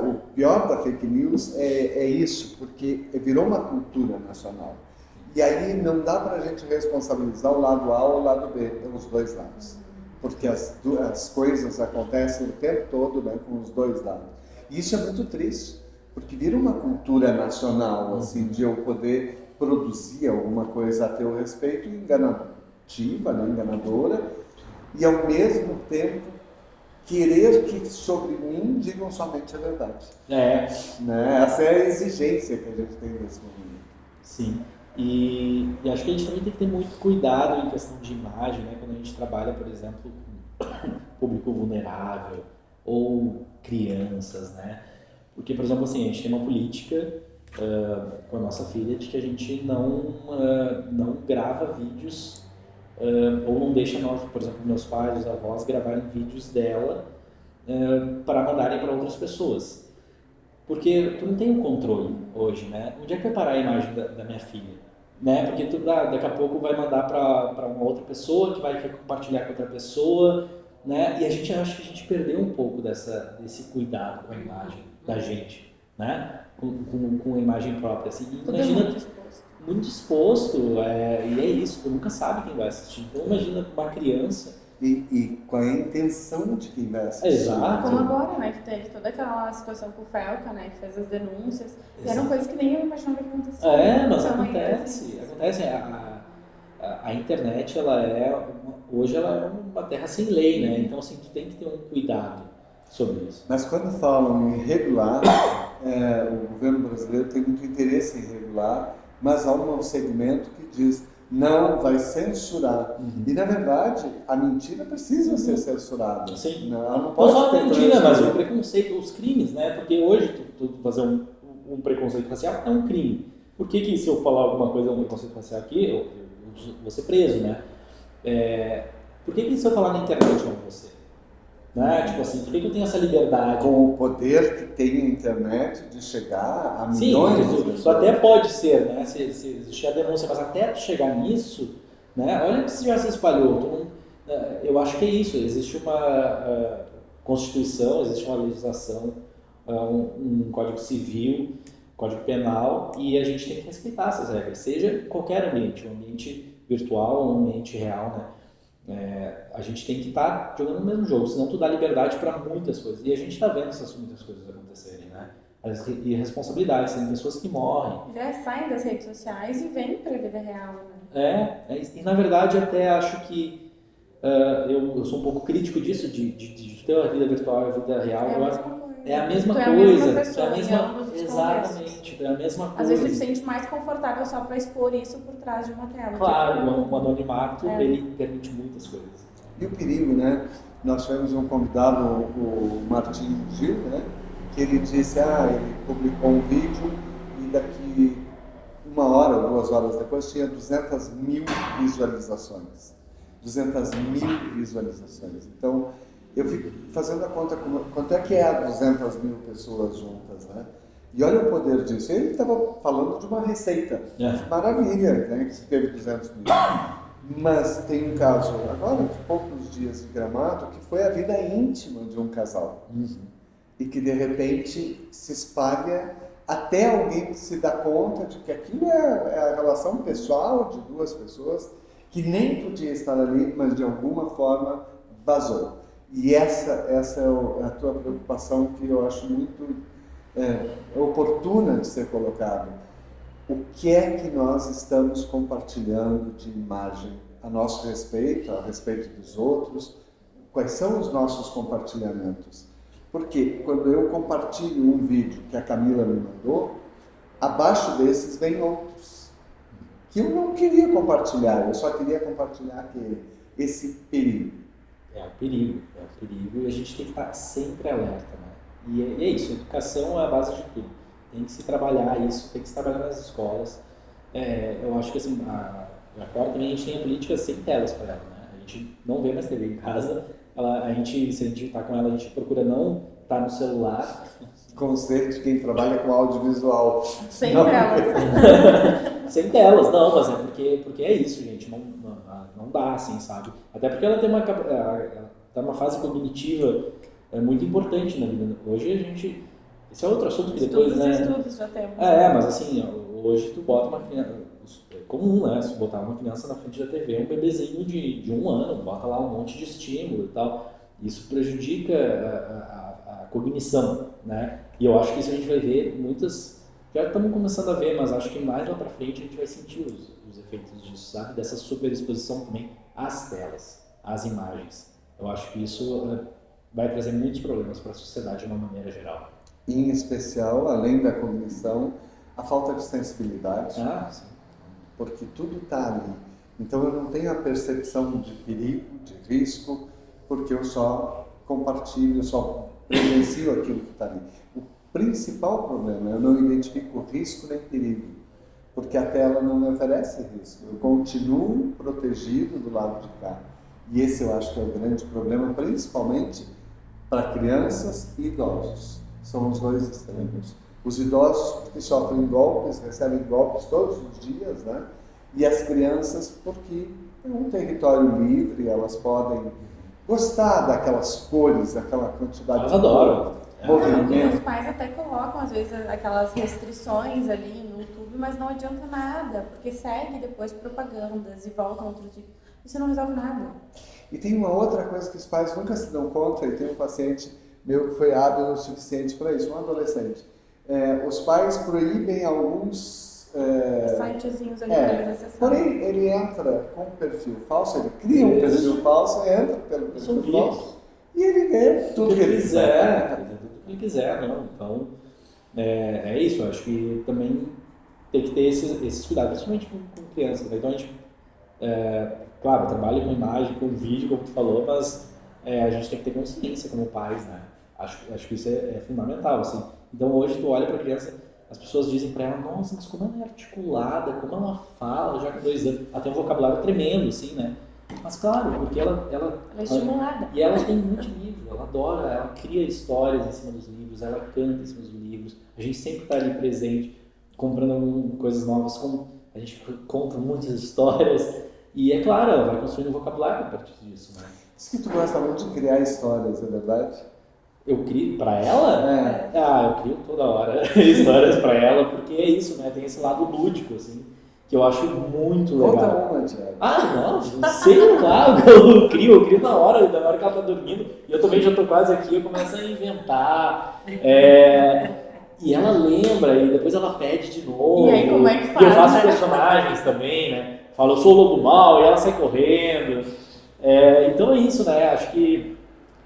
o pior da fake news é isso, porque virou uma cultura nacional. E aí não dá para a gente responsabilizar o lado A ou o lado B, os dois lados. Porque as coisas acontecem o tempo todo, né, com os dois lados. E isso é muito triste, porque vira uma cultura nacional, assim, de eu poder produzir alguma coisa a teu respeito enganativa, né, enganadora, e ao mesmo tempo querer que sobre mim digam somente a verdade. Né? Essa é a exigência que a gente tem nesse momento. Sim. E acho que a gente também tem que ter muito cuidado em questão de imagem, né? Quando a gente trabalha, por exemplo, com público vulnerável ou crianças, né? Porque, por exemplo, assim, a gente tem uma política com a nossa filha de que a gente não grava vídeos ou não deixa nós, por exemplo, meus pais, os avós, gravarem vídeos dela para mandarem para outras pessoas. Porque tu não tem um controle hoje, né? Onde é que vai parar a imagem da minha filha? Né? Porque tu daqui a pouco vai mandar para uma outra pessoa, que vai compartilhar com outra pessoa, né? E a gente acha que a gente perdeu um pouco desse cuidado com a imagem da gente, né? Com a imagem própria. Assim. Imagina, muito exposto, e é isso, tu nunca sabe quem vai assistir. Então imagina uma criança. E com a intenção de quem vai assistir. Exato. Como agora, né, que teve toda aquela situação com o Felca, né, que fez as denúncias, e eram coisas que nem eu imaginava que acontecia. Mas acontece. A internet, hoje ela é uma terra sem lei, né? Então, assim, tu tem que ter um cuidado sobre isso. Mas quando falam em regular, o governo brasileiro tem muito interesse em regular, mas há um segmento que diz não vai censurar. E, na verdade, a mentira precisa ser censurada. Sim. Não pode só a ter mentira, mas o preconceito, os crimes, né? Porque hoje tu fazer um preconceito racial é um crime. Por que se eu falar alguma coisa, um preconceito racial aqui, eu vou ser preso, né? Por que se eu falar na internet com você? Né? Tipo assim, por que eu tenho essa liberdade? Com o poder que tem a internet de chegar a milhões de pessoas. Isso até pode ser, né? Se existir a denúncia, mas até tu chegar nisso, né? Olha que já se espalhou. Eu acho que é isso. Existe uma Constituição, existe uma legislação, um Código Civil, Código Penal, e a gente tem que respeitar essas regras, seja em qualquer ambiente, um ambiente virtual ou um ambiente real, né? A gente tem que estar jogando no mesmo jogo, senão tu dá liberdade para muitas coisas. E a gente está vendo essas muitas coisas acontecerem, né? As irresponsabilidades, tem pessoas que morrem. Já saem das redes sociais e vêm para a vida real, né? E na verdade até acho que eu sou um pouco crítico disso, de ter a vida virtual e a vida real. É a mesma coisa. Exatamente, é a mesma coisa. Às vezes tu te sente mais confortável só para expor isso por trás de uma tela. Claro, o anonimato, ele permite muitas coisas. E o perigo, né? Nós tivemos um convidado, o Martim Gil, né? Que ele disse, ele publicou um vídeo e daqui 1 hora, 2 horas depois tinha 200 mil visualizações. 200 mil visualizações. Então, eu fico fazendo a conta, quanto é que 200 mil pessoas juntas, né? E olha o poder disso. Ele estava falando de uma receita. Maravilha, né? Que teve 200 mil. Mas tem um caso agora, de poucos dias de Gramado, que foi a vida íntima de um casal. E que de repente se espalha até alguém se dá conta de que aquilo é a relação pessoal de duas pessoas que nem podia estar ali, mas de alguma forma vazou. E essa é a tua preocupação, que eu acho muito oportuna de ser colocada. O que é que nós estamos compartilhando de imagem a nosso respeito, a respeito dos outros? Quais são os nossos compartilhamentos? Porque quando eu compartilho um vídeo que a Camila me mandou, abaixo desses vem outros que eu não queria compartilhar, eu só queria compartilhar esse perigo. É o perigo, e a gente tem que estar sempre alerta, né? E é isso, a educação é a base de tudo. Tem que se trabalhar isso, tem que se trabalhar nas escolas. Eu acho que assim, agora também a gente tem a política sem telas para ela, né? A gente não vê mais TV em casa, se a gente está com ela, a gente procura não estar no celular. Conceito de quem trabalha com audiovisual. Sem telas. Sem telas, não, mas porque é isso, gente, não dá assim, sabe? Até porque ela tem uma fase cognitiva muito importante na vida. Hoje a gente... Esse é outro assunto que depois, Estudos já temos. Mas assim, hoje tu bota uma criança... É comum, né? Se botar uma criança na frente da TV, um bebezinho de 1 ano, bota lá um monte de estímulo e tal. Isso prejudica a cognição, né? E eu acho que isso a gente vai ver muitas... Já estamos começando a ver, mas acho que mais lá pra frente a gente vai sentir os efeitos disso, sabe? Dessa superexposição também às telas, às imagens. Eu acho que isso vai trazer muitos problemas para a sociedade de uma maneira geral. Em especial, além da cognição, a falta de sensibilidade. Sim. Porque tudo está ali. Então eu não tenho a percepção de perigo, de risco, porque eu só compartilho, eu só presencio aquilo que está ali. O principal problema é eu não identifico risco nem perigo, porque a tela não me oferece risco. Eu continuo protegido do lado de cá. E esse eu acho que é o grande problema, principalmente para crianças e idosos. São os dois extremos. Os idosos porque sofrem golpes, recebem golpes todos os dias, né? E as crianças porque é um território livre, elas podem gostar daquelas cores, daquela quantidade elas adoram. E movimento. os pais até colocam, às vezes, aquelas restrições ali no YouTube, mas não adianta nada, porque segue depois propagandas e voltam outros vídeos. Isso não resolve nada. E tem uma outra coisa que os pais nunca se dão conta, e tem um paciente meu que foi hábil o suficiente para isso, um adolescente. Os pais proíbem alguns sitezinhos ali para eles acessarem. Porém, ele entra com um perfil falso, ele cria um perfil falso, entra pelo perfil falso e ele vê tudo que ele quiser. Tudo que ele quiser, não. Então, é isso. Eu acho que também tem que ter esses cuidados, principalmente com crianças. Né? Então, a gente, claro, trabalha com imagem, com vídeo, como tu falou, mas a gente tem que ter consciência como pais, né? Acho que isso é fundamental, assim. Então, hoje, tu olha para a criança, as pessoas dizem para ela, nossa, mas como ela é articulada, como ela fala, já com 2 anos, ela tem um vocabulário tremendo, assim, né? Mas, claro, porque ela é estimulada. E ela tem muito livro, ela adora, ela cria histórias em cima dos livros, ela canta em cima dos livros, a gente sempre está ali presente, comprando coisas novas, a gente conta muitas histórias, e é claro, ela vai construindo um vocabulário a partir disso, né? Diz que tu gosta muito de criar histórias, é verdade? Eu crio pra ela? Eu crio toda hora histórias pra ela, porque é isso, né? Tem esse lado lúdico, assim, que eu acho muito legal. Conta uma, Thiago. Não sei lá, eu crio na hora que ela tá dormindo, e eu também já tô quase aqui, eu começo a inventar, e ela lembra, e depois ela pede de novo. E aí, como é que faz? E eu faço personagens também, né? Falo, eu sou o lobo mau, e ela sai correndo. Então é isso, né? Acho que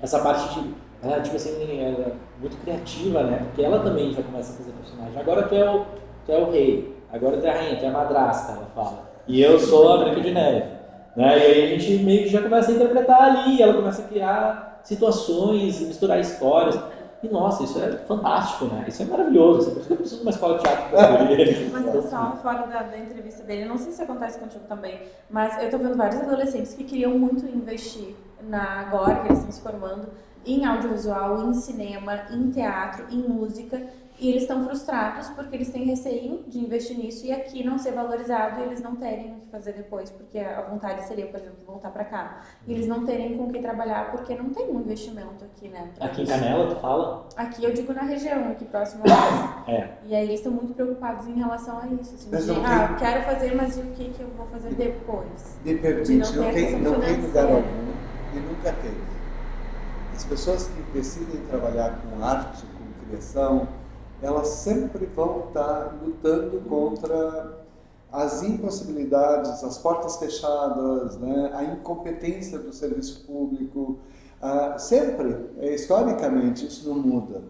essa parte ela, tipo assim, ela é muito criativa, né? Porque ela também já começa a fazer personagem. Agora tu é o rei, agora tu é a rainha, tu é a madrasta, ela fala. E eu sou a Branca de Neve. Né? E aí a gente meio que já começa a interpretar ali, ela começa a criar situações, misturar histórias. E nossa, isso é fantástico, né? Isso é maravilhoso. Por isso que eu preciso de uma escola de teatro pra ele. Mas só fora da entrevista dele, não sei se acontece contigo também, mas eu tô vendo vários adolescentes que queriam muito investir agora que eles estão se formando em audiovisual, em cinema, em teatro, em música, E eles estão frustrados porque eles têm receio de investir nisso e aqui não ser valorizado e eles não terem o que fazer depois, porque a vontade seria, por exemplo, voltar para cá. E eles não terem com o que trabalhar porque não tem um investimento aqui, né? Aqui em Canela, tu fala? Aqui eu digo na região, aqui próximo a nós. É. E aí eles estão muito preocupados em relação a isso. Assim, Mas de, não tem- quero fazer, mas e o que eu vou fazer depois? Me permite, De não não ter tem questão lugar financeira. algum e nunca teve. As pessoas que decidem trabalhar com arte, com criação, elas sempre vão estar lutando contra as impossibilidades, as portas fechadas, né? A incompetência do serviço público. Sempre, historicamente, isso não muda.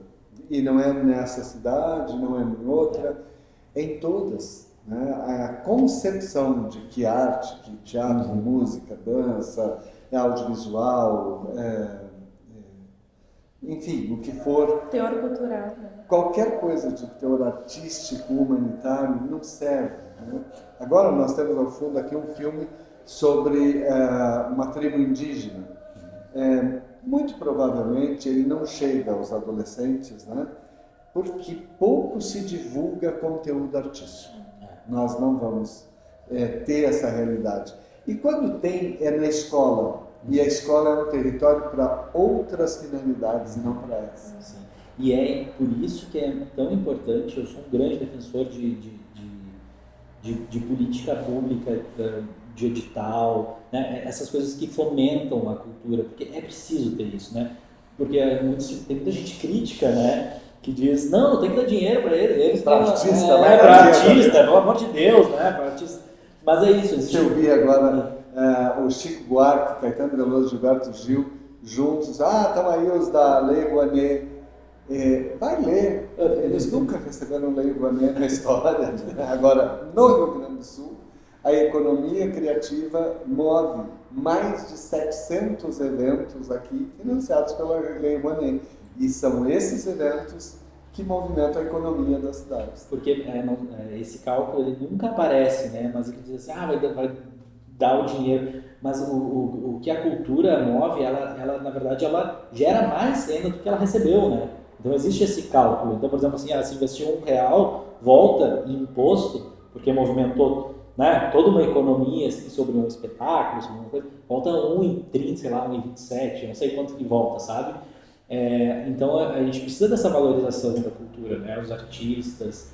E não é nessa cidade, não é em outra, é em todas. Né? A concepção de que arte, que teatro, música, dança, audiovisual, enfim, o que for, Teor cultural, né? qualquer coisa de teor artístico, humanitário, não serve. Né? Agora nós temos ao fundo aqui um filme sobre uma tribo indígena. Muito provavelmente ele não chega aos adolescentes, né? Porque pouco se divulga conteúdo artístico. Nós não vamos ter essa realidade. E quando tem, é na escola. E a escola é um território para outras finalidades e não para essa. Sim. E é por isso que é tão importante, eu sou um grande defensor de política pública, de edital, né? Essas coisas que fomentam a cultura, porque é preciso ter isso, né? Porque tem muita gente crítica, né? Que diz, não tem que dar dinheiro para eles Para artista, para artista, pelo amor de Deus, né? Para artista. Mas é isso. Deixa eu ouvir agora o Chico Buarque, Caetano Veloso, Gilberto Gil, juntos. Estão aí os da Lei Rouanet. Vai ler. Eles nunca receberam Lei Rouanet na história. Né? Agora, no Rio Grande do Sul, a economia criativa move mais de 700 eventos aqui financiados pela Lei Rouanet. E são esses eventos que movimentam a economia das cidades. Porque esse cálculo ele nunca aparece, né? Mas ele diz assim, vai dar o dinheiro. Mas o que a cultura move, ela na verdade, ela gera mais renda do que ela recebeu, né? Então existe esse cálculo. Então, por exemplo, assim, se investir R$1, volta em imposto, porque movimentou, né, toda uma economia assim, sobre um espetáculo, sobre uma coisa, volta 1,30, sei lá, 1,27, não sei quanto que volta, sabe? Então a gente precisa dessa valorização da cultura, né? Os artistas,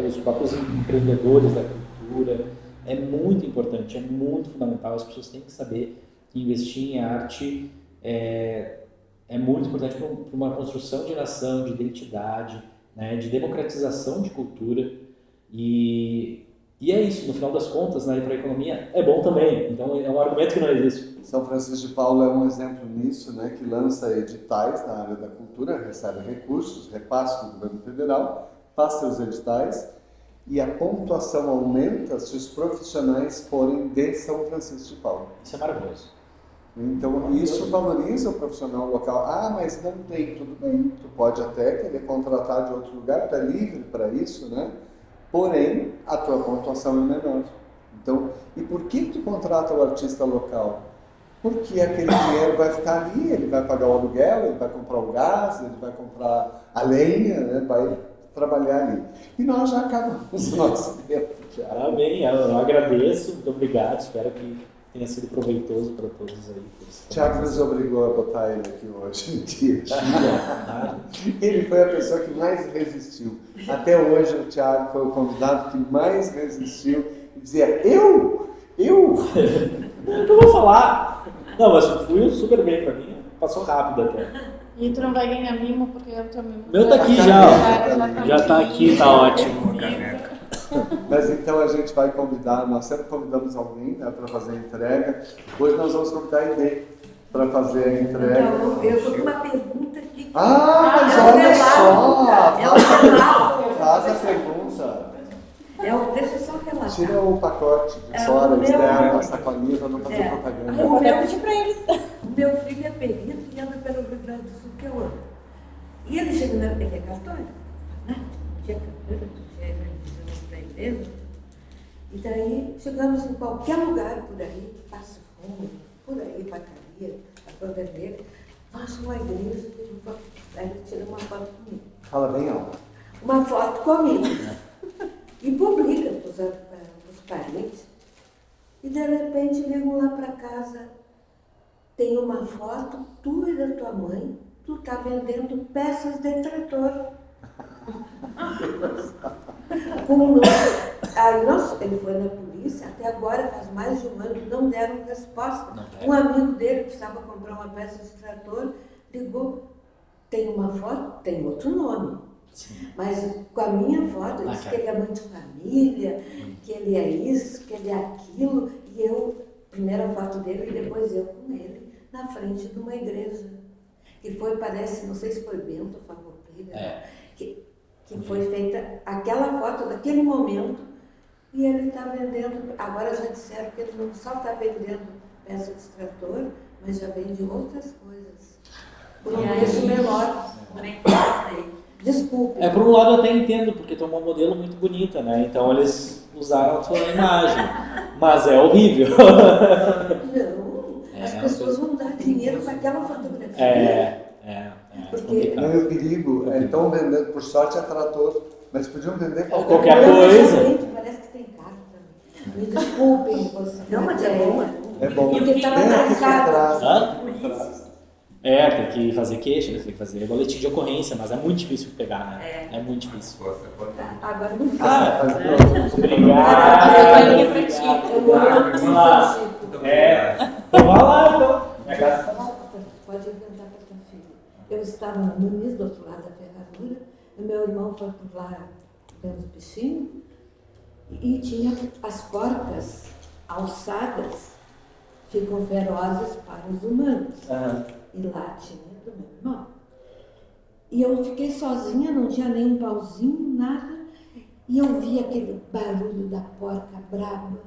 os próprios empreendedores da cultura, é muito importante, é muito fundamental, as pessoas têm que saber que investir em arte é muito importante para uma construção de nação, de identidade, né? De democratização de cultura e é isso, no final das contas, né, para a economia é bom também, então é um argumento que não existe. São Francisco de Paula é um exemplo nisso, né, que lança editais na área da cultura, recebe recursos, repassa do governo federal, faz seus editais e a pontuação aumenta se os profissionais forem de São Francisco de Paula. Isso é maravilhoso. Então isso valoriza o profissional local. Mas não tem, tudo bem, tu pode até querer contratar de outro lugar, tu é livre para isso, né? Porém, a tua pontuação é menor. Então, e por que tu contrata o artista local? Porque aquele dinheiro vai ficar ali, ele vai pagar o aluguel, ele vai comprar o gás, ele vai comprar a lenha, né? Vai trabalhar ali. E nós já acabamos o nosso tempo. Bem, eu agradeço, muito obrigado, espero que tenha sido proveitoso para todos aí. Tiago nos obrigou a botar ele aqui hoje em dia. Ele foi a pessoa que mais resistiu. Até hoje o Tiago foi o convidado que mais resistiu e dizia, eu? O que eu vou falar? Não, mas fui super bem para mim, passou rápido até. E tu não vai ganhar mimo porque é o teu mimo. Meu tá aqui já tá aqui, tá ótimo. Mas então a gente vai convidar, nós sempre convidamos alguém, né, para fazer a entrega. Hoje nós vamos convidar a Inês para fazer a entrega. Então, eu estou com uma pergunta aqui. Mas olha só! É o relato. Faz a pergunta. Deixa eu só relatar. Tira o pacote de fora, externo, a sacolinha, para não fazer propaganda. Eu vou pedir para eles. O meu filho é perito e anda pelo Rio Grande do Sul, que eu amo. E ele chega ele é católico, né? Tinha religião para ele mesmo. E daí chegamos em qualquer lugar por aí, Passo Fundo, por aí, Vacaria, a Vermelha, faço uma igreja, aí ele tira uma foto comigo. Fala bem alto. uma foto comigo e publica para os parentes. E de repente ligam lá para casa, tem uma foto tua e da tua mãe, tu tá vendendo peças de trator. Aí ele foi na polícia, até agora faz mais de um ano, não deram resposta. Um amigo dele precisava comprar uma peça de trator, ligou, tem uma foto, tem outro nome. Sim. Mas com a minha foto, ele disse que ele é mãe de família, que ele é isso, que ele é aquilo, e eu, primeira foto dele e depois eu com ele, na frente de uma igreja. Que foi, parece, não sei se foi Bento, Farroupilha, que foi feita aquela foto daquele momento, e ele está vendendo, agora já disseram que ele não só está vendendo peça de trator, mas já vende outras coisas. Por um preço menor. Desculpa. Por um lado eu até entendo, porque tu é uma modelo muito bonita, né? Então eles usaram a tua imagem. Mas é horrível. Não, as pessoas vão dar dinheiro para aquela fotografia. Porque o perigo estão vendendo, por sorte, é trator, mas podiam vender qualquer coisa. Parece que tem carro também. Me desculpem você. Não, mas é bom. É bom. Porque estava atrasado. Tem que fazer queixa, tem que fazer boletim de ocorrência, mas é muito difícil pegar, né? É muito difícil. Agora não Obrigado. Então vai lá, então. Pode inventar para tua filha. Eu estava no Muniz, do outro lado da ferradura, e meu irmão foi por lá ver uns bichinhos, e tinha as porcas alçadas, ficam ferozes para os humanos. E lá tinha do meu irmão. E eu fiquei sozinha, não tinha nem um pauzinho, nada, e eu vi aquele barulho da porca braba.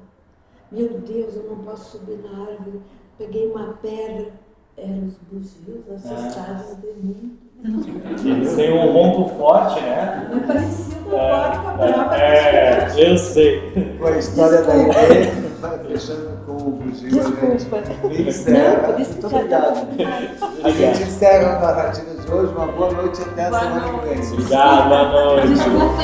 Meu Deus, eu não posso subir na árvore. Peguei uma pedra, eram os bugios assustados de mim. Eles têm um ronco forte, né? Mas parecia uma porca brava. Eu sei. Com a história da igreja, vai fechando com o bugio. Desculpa. Encerra. Muito obrigado. A gente encerra a narrativa de hoje. Uma boa noite e até a semana que vem. Obrigado, boa noite. Desculpa.